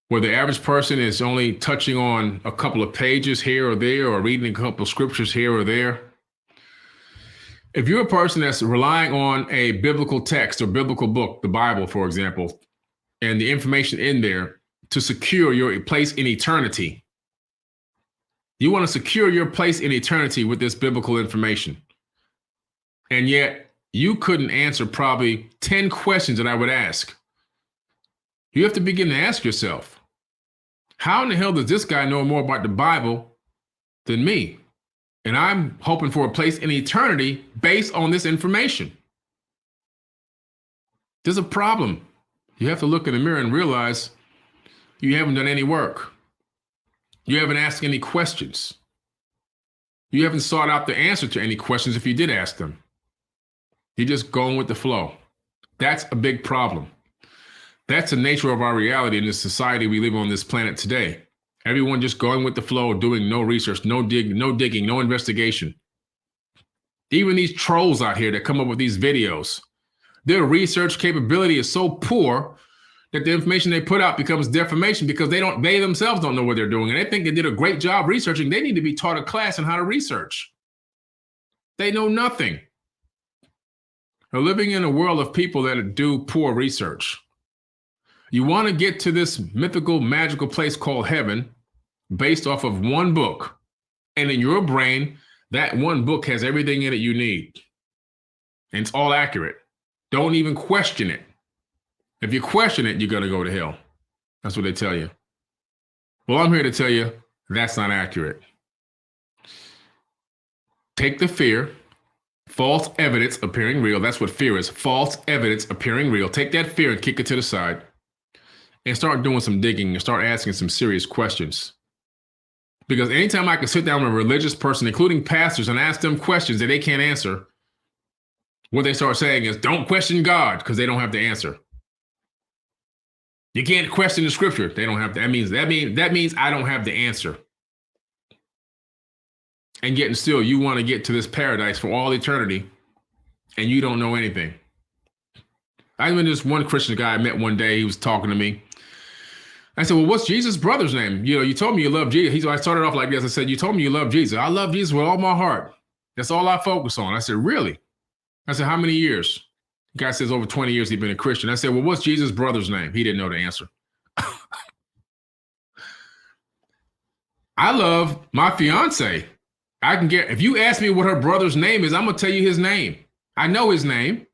Where the average person is only touching on a couple of pages here or there, or reading a couple of scriptures here or there. If you're a person that's relying on a biblical text or biblical book, the Bible, for example, and the information in there to secure your place in eternity, you want to secure your place in eternity with this biblical information. And yet you couldn't answer probably 10 questions that I would ask. You have to begin to ask yourself, how in the hell does this guy know more about the Bible than me? And I'm hoping for a place in eternity based on this information. There's a problem. You have to look in the mirror and realize you haven't done any work. You haven't asked any questions. You haven't sought out the answer to any questions if you did ask them. You're just going with the flow. That's a big problem. That's the nature of our reality in this society we live on this planet today. Everyone just going with the flow, doing no research, no digging, no investigation. Even these trolls out here that come up with these videos, their research capability is so poor that the information they put out becomes defamation because they themselves don't know what they're doing. And they think they did a great job researching. They need to be taught a class on how to research. They know nothing. They're living in a world of people that do poor research. You want to get to this mythical, magical place called heaven based off of one book. And in your brain, that one book has everything in it you need. And it's all accurate. Don't even question it. If you question it, you're going to go to hell. That's what they tell you. Well, I'm here to tell you that's not accurate. Take the fear, false evidence appearing real. That's what fear is. False evidence appearing real. Take that fear and kick it to the side and start doing some digging and start asking some serious questions. Because anytime I can sit down with a religious person, including pastors, and ask them questions that they can't answer, what they start saying is, don't question God, because they don't have the answer. You can't question the scripture. They don't have that means I don't have the answer. And yet and still you want to get to this paradise for all eternity and you don't know anything. I remember this one Christian guy I met one day, he was talking to me. I said, well, what's Jesus' brother's name? You know, you told me you love Jesus. I started off like this. I said, you told me you love Jesus. I love Jesus with all my heart. That's all I focus on. I said, really? I said, how many years? The guy says over 20 years he's been a Christian. I said, well, what's Jesus' brother's name? He didn't know the answer. I love my fiance. If you ask me what her brother's name is, I'm going to tell you his name. I know his name.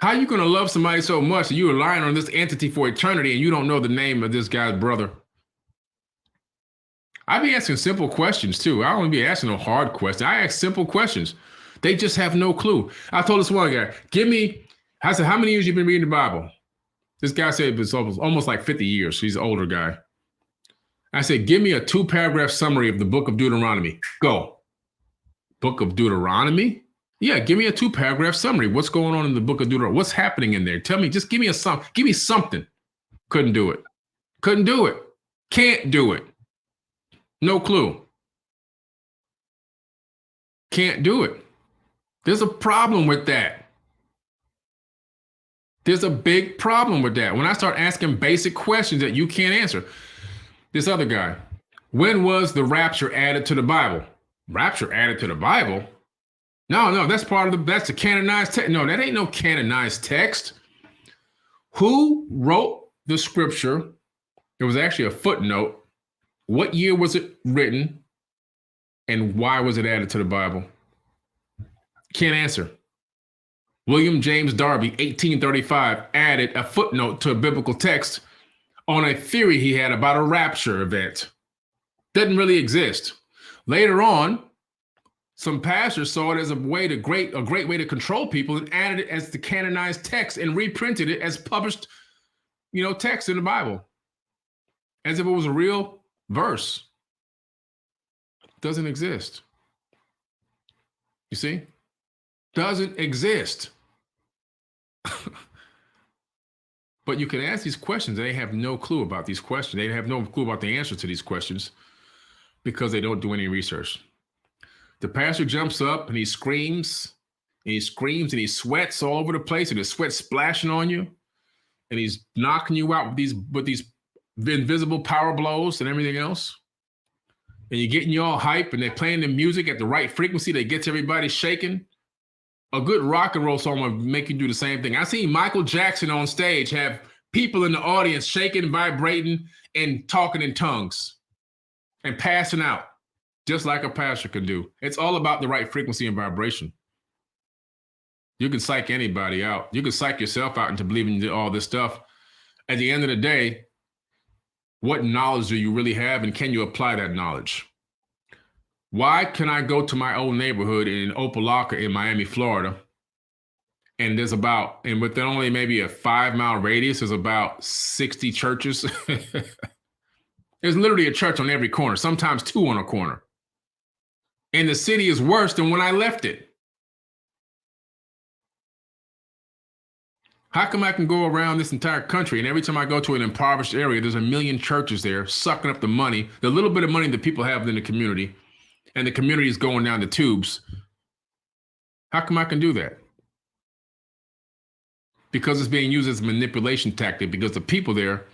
How are you going to love somebody so much that you're relying on this entity for eternity and you don't know the name of this guy's brother? I be asking simple questions too. I don't be asking no hard questions. I ask simple questions. They just have no clue. I told this one guy, I said, how many years you been reading the Bible? This guy said it was almost like 50 years. He's an older guy. I said, give me a 2-paragraph summary of the book of Deuteronomy. Go. Book of Deuteronomy? Yeah, give me a 2-paragraph summary. What's going on in the book of Deuteronomy? What's happening in there? Tell me, just give me something. Couldn't do it. Couldn't do it. Can't do it. No clue. Can't do it. There's a problem with that. There's a big problem with that. When I start asking basic questions that you can't answer. This other guy, when was the rapture added to the Bible? Rapture added to the Bible? No, that's that's the canonized text. No, that ain't no canonized text. Who wrote the scripture? It was actually a footnote. What year was it written? And why was it added to the Bible? Can't answer. William James Darby, 1835, added a footnote to a biblical text on a theory he had about a rapture event. Doesn't really exist. Later on, some pastors saw it as a great way to control people and added it as the canonized text and reprinted it as published, text in the Bible, as if it was a real verse. Doesn't exist. You see? Doesn't exist. But you can ask these questions and they have no clue about these questions. They have no clue about the answer to these questions because they don't do any research. The pastor jumps up and he screams and he screams and he sweats all over the place, and his sweat splashing on you, and he's knocking you out with these invisible power blows and everything else. And you're getting you all hype, and they're playing the music at the right frequency that gets everybody shaking. A good rock and roll song will make you do the same thing. I seen Michael Jackson on stage have people in the audience shaking, vibrating, and talking in tongues and passing out, just like a pastor can do. It's all about the right frequency and vibration. You can psych anybody out. You can psych yourself out into believing all this stuff. At the end of the day, what knowledge do you really have, and can you apply that knowledge? Why can I go to my old neighborhood in Opelika in Miami, Florida, and within only maybe a 5-mile radius, there's about 60 churches. There's literally a church on every corner, sometimes 2 on a corner. And the city is worse than when I left it. How come I can go around this entire country, and every time I go to an impoverished area, there's a million churches there sucking up the money, the little bit of money that people have in the community, and the community is going down the tubes? How come I can do that? Because it's being used as a manipulation tactic, because the people there,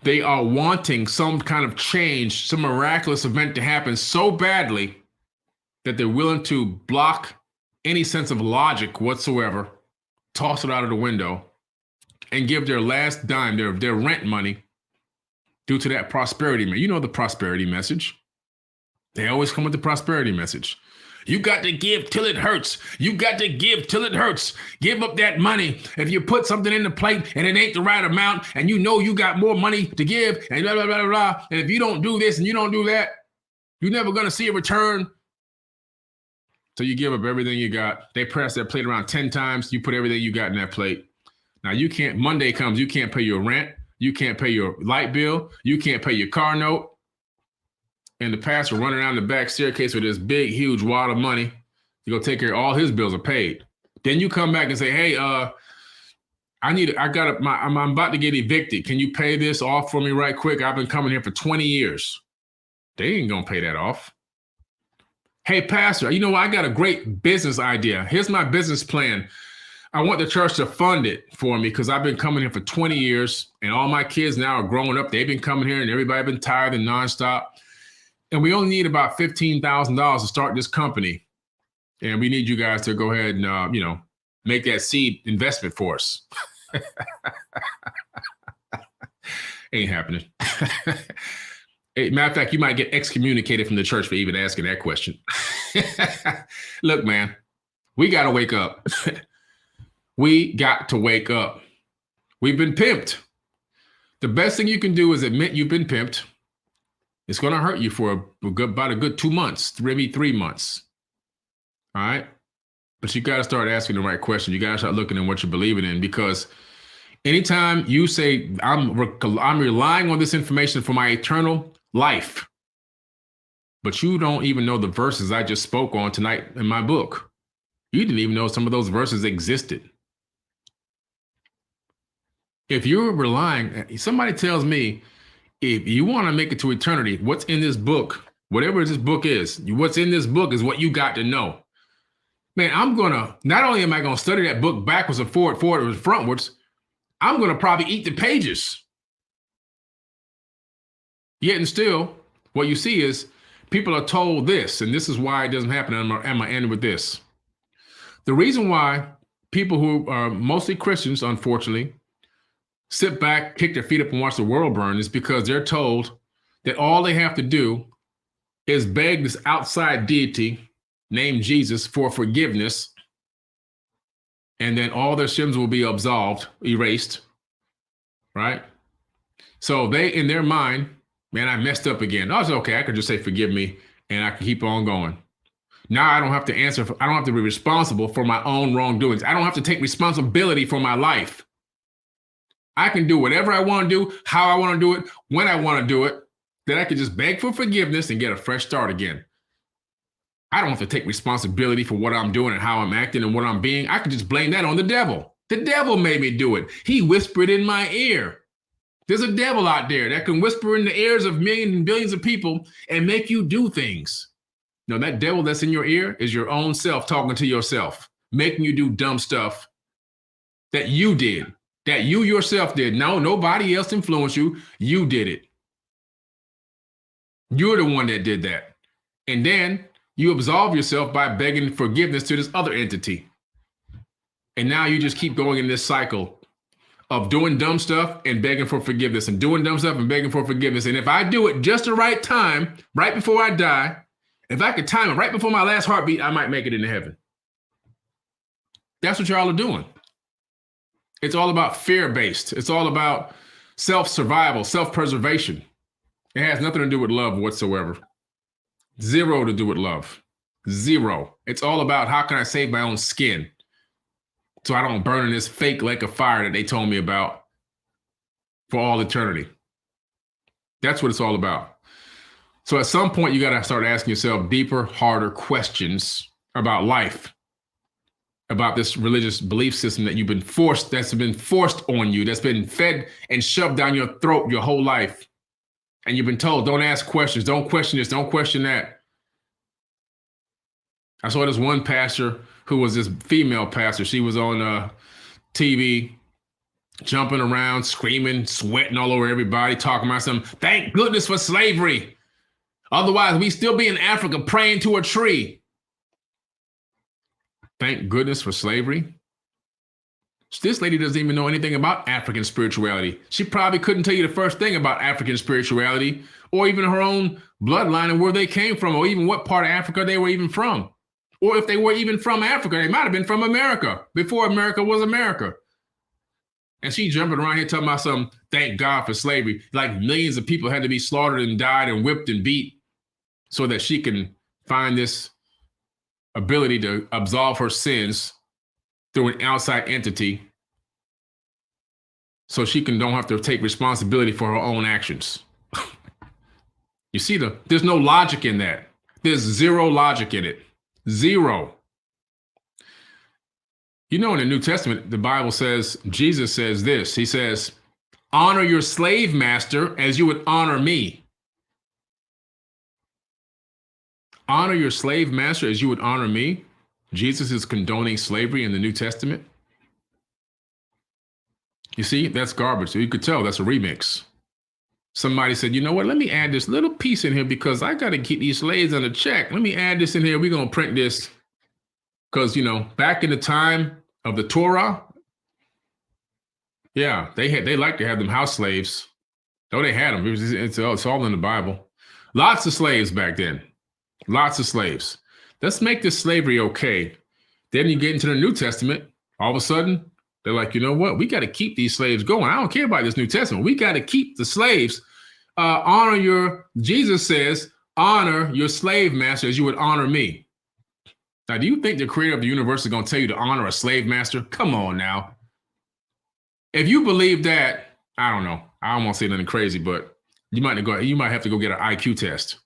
they are wanting some kind of change, some miraculous event to happen so badly that they're willing to block any sense of logic whatsoever, toss it out of the window, and give their last dime, their rent money, due to that prosperity. You know the prosperity message. They always come with the prosperity message. You got to give till it hurts. You got to give till it hurts. Give up that money. If you put something in the plate and it ain't the right amount, and you know you got more money to give, and blah, blah, blah, blah, and if you don't do this and you don't do that, you're never going to see a return. So you give up everything you got. They press that plate around 10 times. You put everything you got in that plate. Now Monday comes, you can't pay your rent. You can't pay your light bill. You can't pay your car note. And the pastor running down the back staircase with this big, huge wad of money to go take care of all his bills are paid. Then you come back and say, hey, I'm about to get evicted. Can you pay this off for me right quick? I've been coming here for 20 years. They ain't gonna pay that off. Hey, pastor, you know what? I got a great business idea. Here's my business plan. I want the church to fund it for me because I've been coming here for 20 years and all my kids now are growing up. They've been coming here and everybody been tired and nonstop. And we only need about $15,000 to start this company. And we need you guys to go ahead and, make that seed investment for us. Ain't happening. Matter of fact, you might get excommunicated from the church for even asking that question. Look, man, we got to wake up. We got to wake up. We've been pimped. The best thing you can do is admit you've been pimped. It's going to hurt you for about a good 2 months, maybe 3 months. All right. But you got to start asking the right question. You got to start looking at what you're believing in, because anytime you say, I'm relying on this information for my eternal life, but you don't even know the verses I just spoke on tonight in my book. You didn't even know some of those verses existed. If you're relying, somebody tells me, if you want to make it to eternity, what's in this book, whatever this book is, what's in this book is what you got to know. Man, not only am I going to study that book backwards and forwards and frontwards, I'm going to probably eat the pages. Yet and still, what you see is people are told this, and this is why it doesn't happen. I'm going to end with this. The reason why people who are mostly Christians, unfortunately, sit back, kick their feet up, and watch the world burn is because they're told that all they have to do is beg this outside deity named Jesus for forgiveness, and then all their sins will be absolved, erased, right? So they, in their mind, man, I messed up again. Oh, it's okay. I could just say, forgive me, and I can keep on going. Now I don't have to I don't have to be responsible for my own wrongdoings. I don't have to take responsibility for my life. I can do whatever I want to do, how I want to do it, when I want to do it. Then I can just beg for forgiveness and get a fresh start again. I don't have to take responsibility for what I'm doing and how I'm acting and what I'm being. I can just blame that on the devil. The devil made me do it. He whispered in my ear. There's a devil out there that can whisper in the ears of millions and billions of people and make you do things. No, that devil that's in your ear is your own self talking to yourself. making you do dumb stuff that you did, that you yourself did. No, nobody else influenced you. You did it. You're the one that did that. And then you absolve yourself by begging forgiveness to this other entity. And now you just keep going in this cycle of doing dumb stuff and begging for forgiveness, and doing dumb stuff and begging for forgiveness. And if I do it just the right time, right before I die, if I could time it right before my last heartbeat, I might make it into heaven. That's what y'all are doing. It's all about fear-based. It's all about self-survival, self-preservation. It has nothing to do with love whatsoever. Zero to do with love. Zero. It's all about how can I save my own skin so I don't burn in this fake lake of fire that they told me about for all eternity. That's what it's all about. So at some point, you got to start asking yourself deeper, harder questions about life, about this religious belief system that you've been forced, that's been forced on you, that's been fed and shoved down your throat your whole life. And you've been told, don't ask questions, don't question this, don't question that. I saw this one pastor who was this female pastor. She was on TV, jumping around, screaming, sweating all over everybody, talking about something. Thank goodness for slavery. Otherwise, we still be in Africa praying to a tree. Thank goodness for slavery. This lady doesn't even know anything about African spirituality. She probably couldn't tell you the first thing about African spirituality, or even her own bloodline and where they came from, or even what part of Africa they were even from. Or if they were even from Africa, they might have been from America before America was America. And she jumping around here talking about some thank God for slavery, like millions of people had to be slaughtered and died and whipped and beat so that she can find this ability to absolve her sins through an outside entity so she don't have to take responsibility for her own actions. You see, there's no logic in that. There's zero logic in it. Zero. You know, in the New Testament, the Bible says, Jesus says this. He says, honor your slave master as you would honor me. Honor your slave master as you would honor me. Jesus is condoning slavery in the New Testament. You see, that's garbage. So you could tell that's a remix. Somebody said, you know what, let me add this little piece in here because I got to keep these slaves on a check. Let me add this in here. We're going to print this because, you know, back in the time of the Torah, yeah, they like to have them house slaves. Oh, they had them. It's all in the Bible. Lots of slaves back then. Lots of slaves. Let's make this slavery okay. Then you get into the New Testament. All of a sudden, they're like, you know what? We got to keep these slaves going. I don't care about this New Testament. We got to keep the slaves. Jesus says, honor your slave master as you would honor me. Now, do you think the creator of the universe is going to tell you to honor a slave master? Come on now. If you believe that, I don't know. I don't want to say nothing crazy, but you might have to go get an IQ test.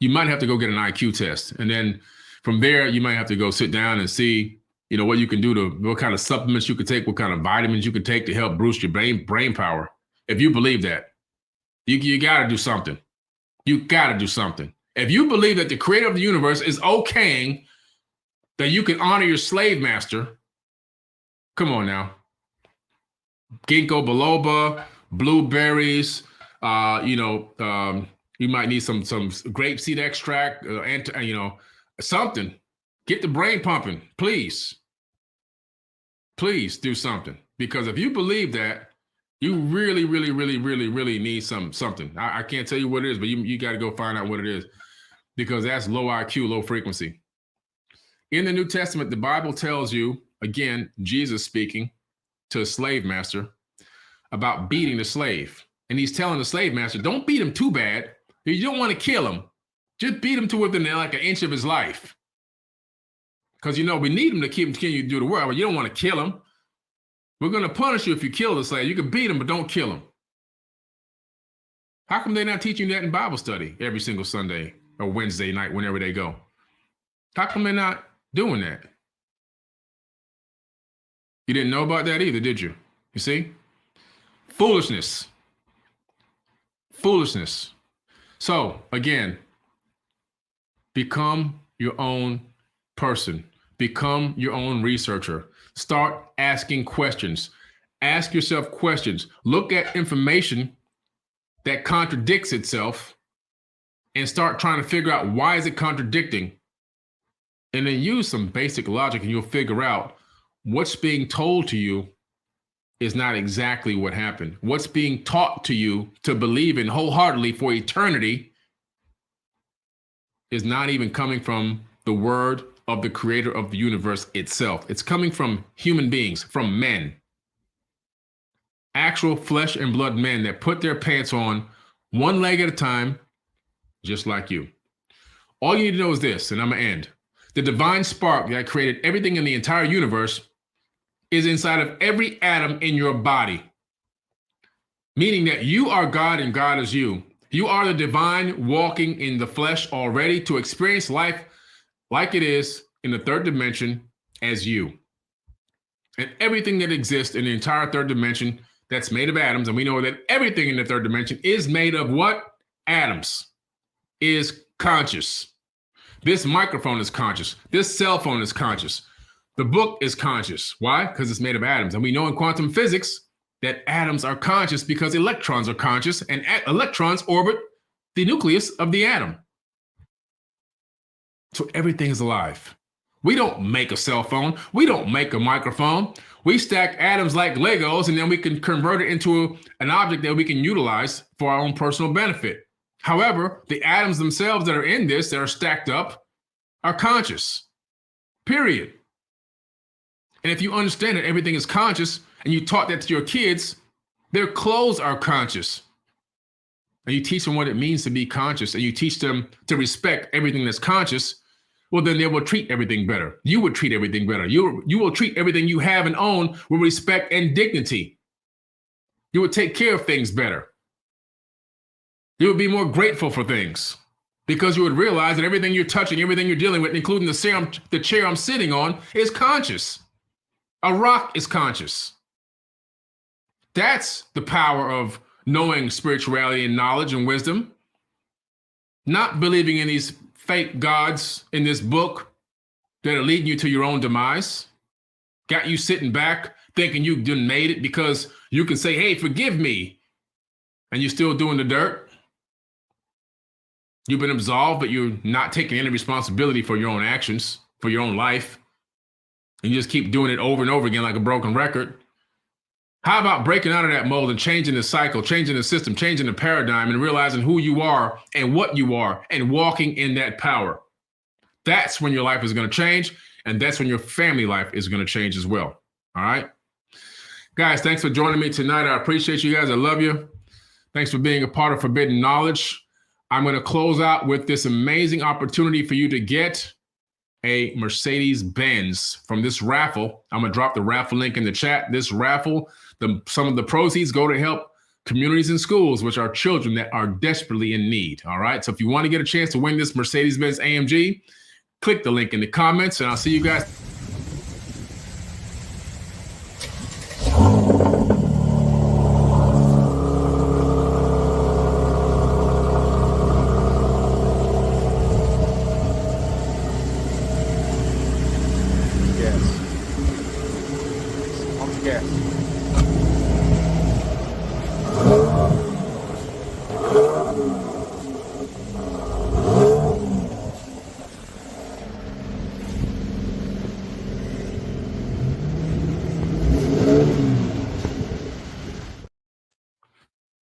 You might have to go get an IQ test. And then from there, you might have to go sit down and see, you know, what you can do what kind of supplements you could take, what kind of vitamins you could take to help boost your brain power. If you believe that, you got to do something. You got to do something. If you believe that the creator of the universe is okaying that you can honor your slave master, come on now. Ginkgo biloba, blueberries, you might need some grapeseed extract, something. Get the brain pumping, please. Please do something. Because if you believe that, you really, really, really, really, really need something. I can't tell you what it is, but you got to go find out what it is. Because that's low IQ, low frequency. In the New Testament, the Bible tells you, again, Jesus speaking to a slave master about beating the slave. And he's telling the slave master, don't beat him too bad. You don't want to kill him. Just beat him to within like an inch of his life. Because, you know, we need him to continue to do the work, but you don't want to kill him. We're going to punish you if you kill the slave. You can beat him, but don't kill him. How come they're not teaching that in Bible study every single Sunday or Wednesday night, whenever they go? How come they're not doing that? You didn't know about that either, did you? You see? Foolishness. Foolishness. So, again, become your own person. Become your own researcher. Start asking questions. Ask yourself questions. Look at information that contradicts itself and start trying to figure out why is it contradicting. And then use some basic logic and you'll figure out what's being told to you is not exactly what happened. What's being taught to you to believe in wholeheartedly for eternity is not even coming from the word of the creator of the universe itself. It's coming from human beings, from men. Actual flesh and blood men that put their pants on one leg at a time, just like you. All you need to know is this, and I'm gonna end. The divine spark that created everything in the entire universe is inside of every atom in your body. Meaning that you are God and God is you. You are the divine walking in the flesh already to experience life like it is in the third dimension as you. And everything that exists in the entire third dimension that's made of atoms, and we know that everything in the third dimension is made of what? Atoms. Is conscious. This microphone is conscious. This cell phone is conscious. The book is conscious. Why? Because it's made of atoms. And we know in quantum physics that atoms are conscious because electrons are conscious, and electrons orbit the nucleus of the atom. So everything is alive. We don't make a cell phone. We don't make a microphone. We stack atoms like Legos, and then we can convert it into an object that we can utilize for our own personal benefit. However, the atoms themselves that are in this, that are stacked up, are conscious, period. And if you understand that everything is conscious, and you taught that to your kids, their clothes are conscious. And you teach them what it means to be conscious, and you teach them to respect everything that's conscious, well, then they will treat everything better. You would treat everything better. You will treat everything you have and own with respect and dignity. You would take care of things better. You would be more grateful for things because you would realize that everything you're touching, everything you're dealing with, including the chair I'm sitting on, is conscious. A rock is conscious. That's the power of knowing spirituality and knowledge and wisdom. Not believing in these fake gods in this book that are leading you to your own demise. Got you sitting back thinking you done made it because you can say, hey, forgive me. And you're still doing the dirt. You've been absolved, but you're not taking any responsibility for your own actions, for your own life. And you just keep doing it over and over again like a broken record. How about breaking out of that mold and changing the cycle, changing the system, changing the paradigm, and realizing who you are and what you are and walking in that power? That's when your life is going to change, and that's when your family life is going to change as well. All right? Guys, thanks for joining me tonight. I appreciate you guys. I love you. Thanks for being a part of Forbidden Knowledge. I'm going to close out with this amazing opportunity for you to get a Mercedes-Benz from this raffle. I'm going to drop the raffle link in the chat. This raffle, some of the proceeds go to help communities and schools, which are children that are desperately in need. All right. So if you want to get a chance to win this Mercedes-Benz AMG, click the link in the comments, and I'll see you guys.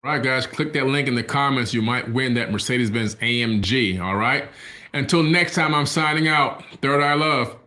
All right, guys, click that link in the comments. You might win that Mercedes-Benz AMG. All right. Until next time, I'm signing out. Third Eye Love.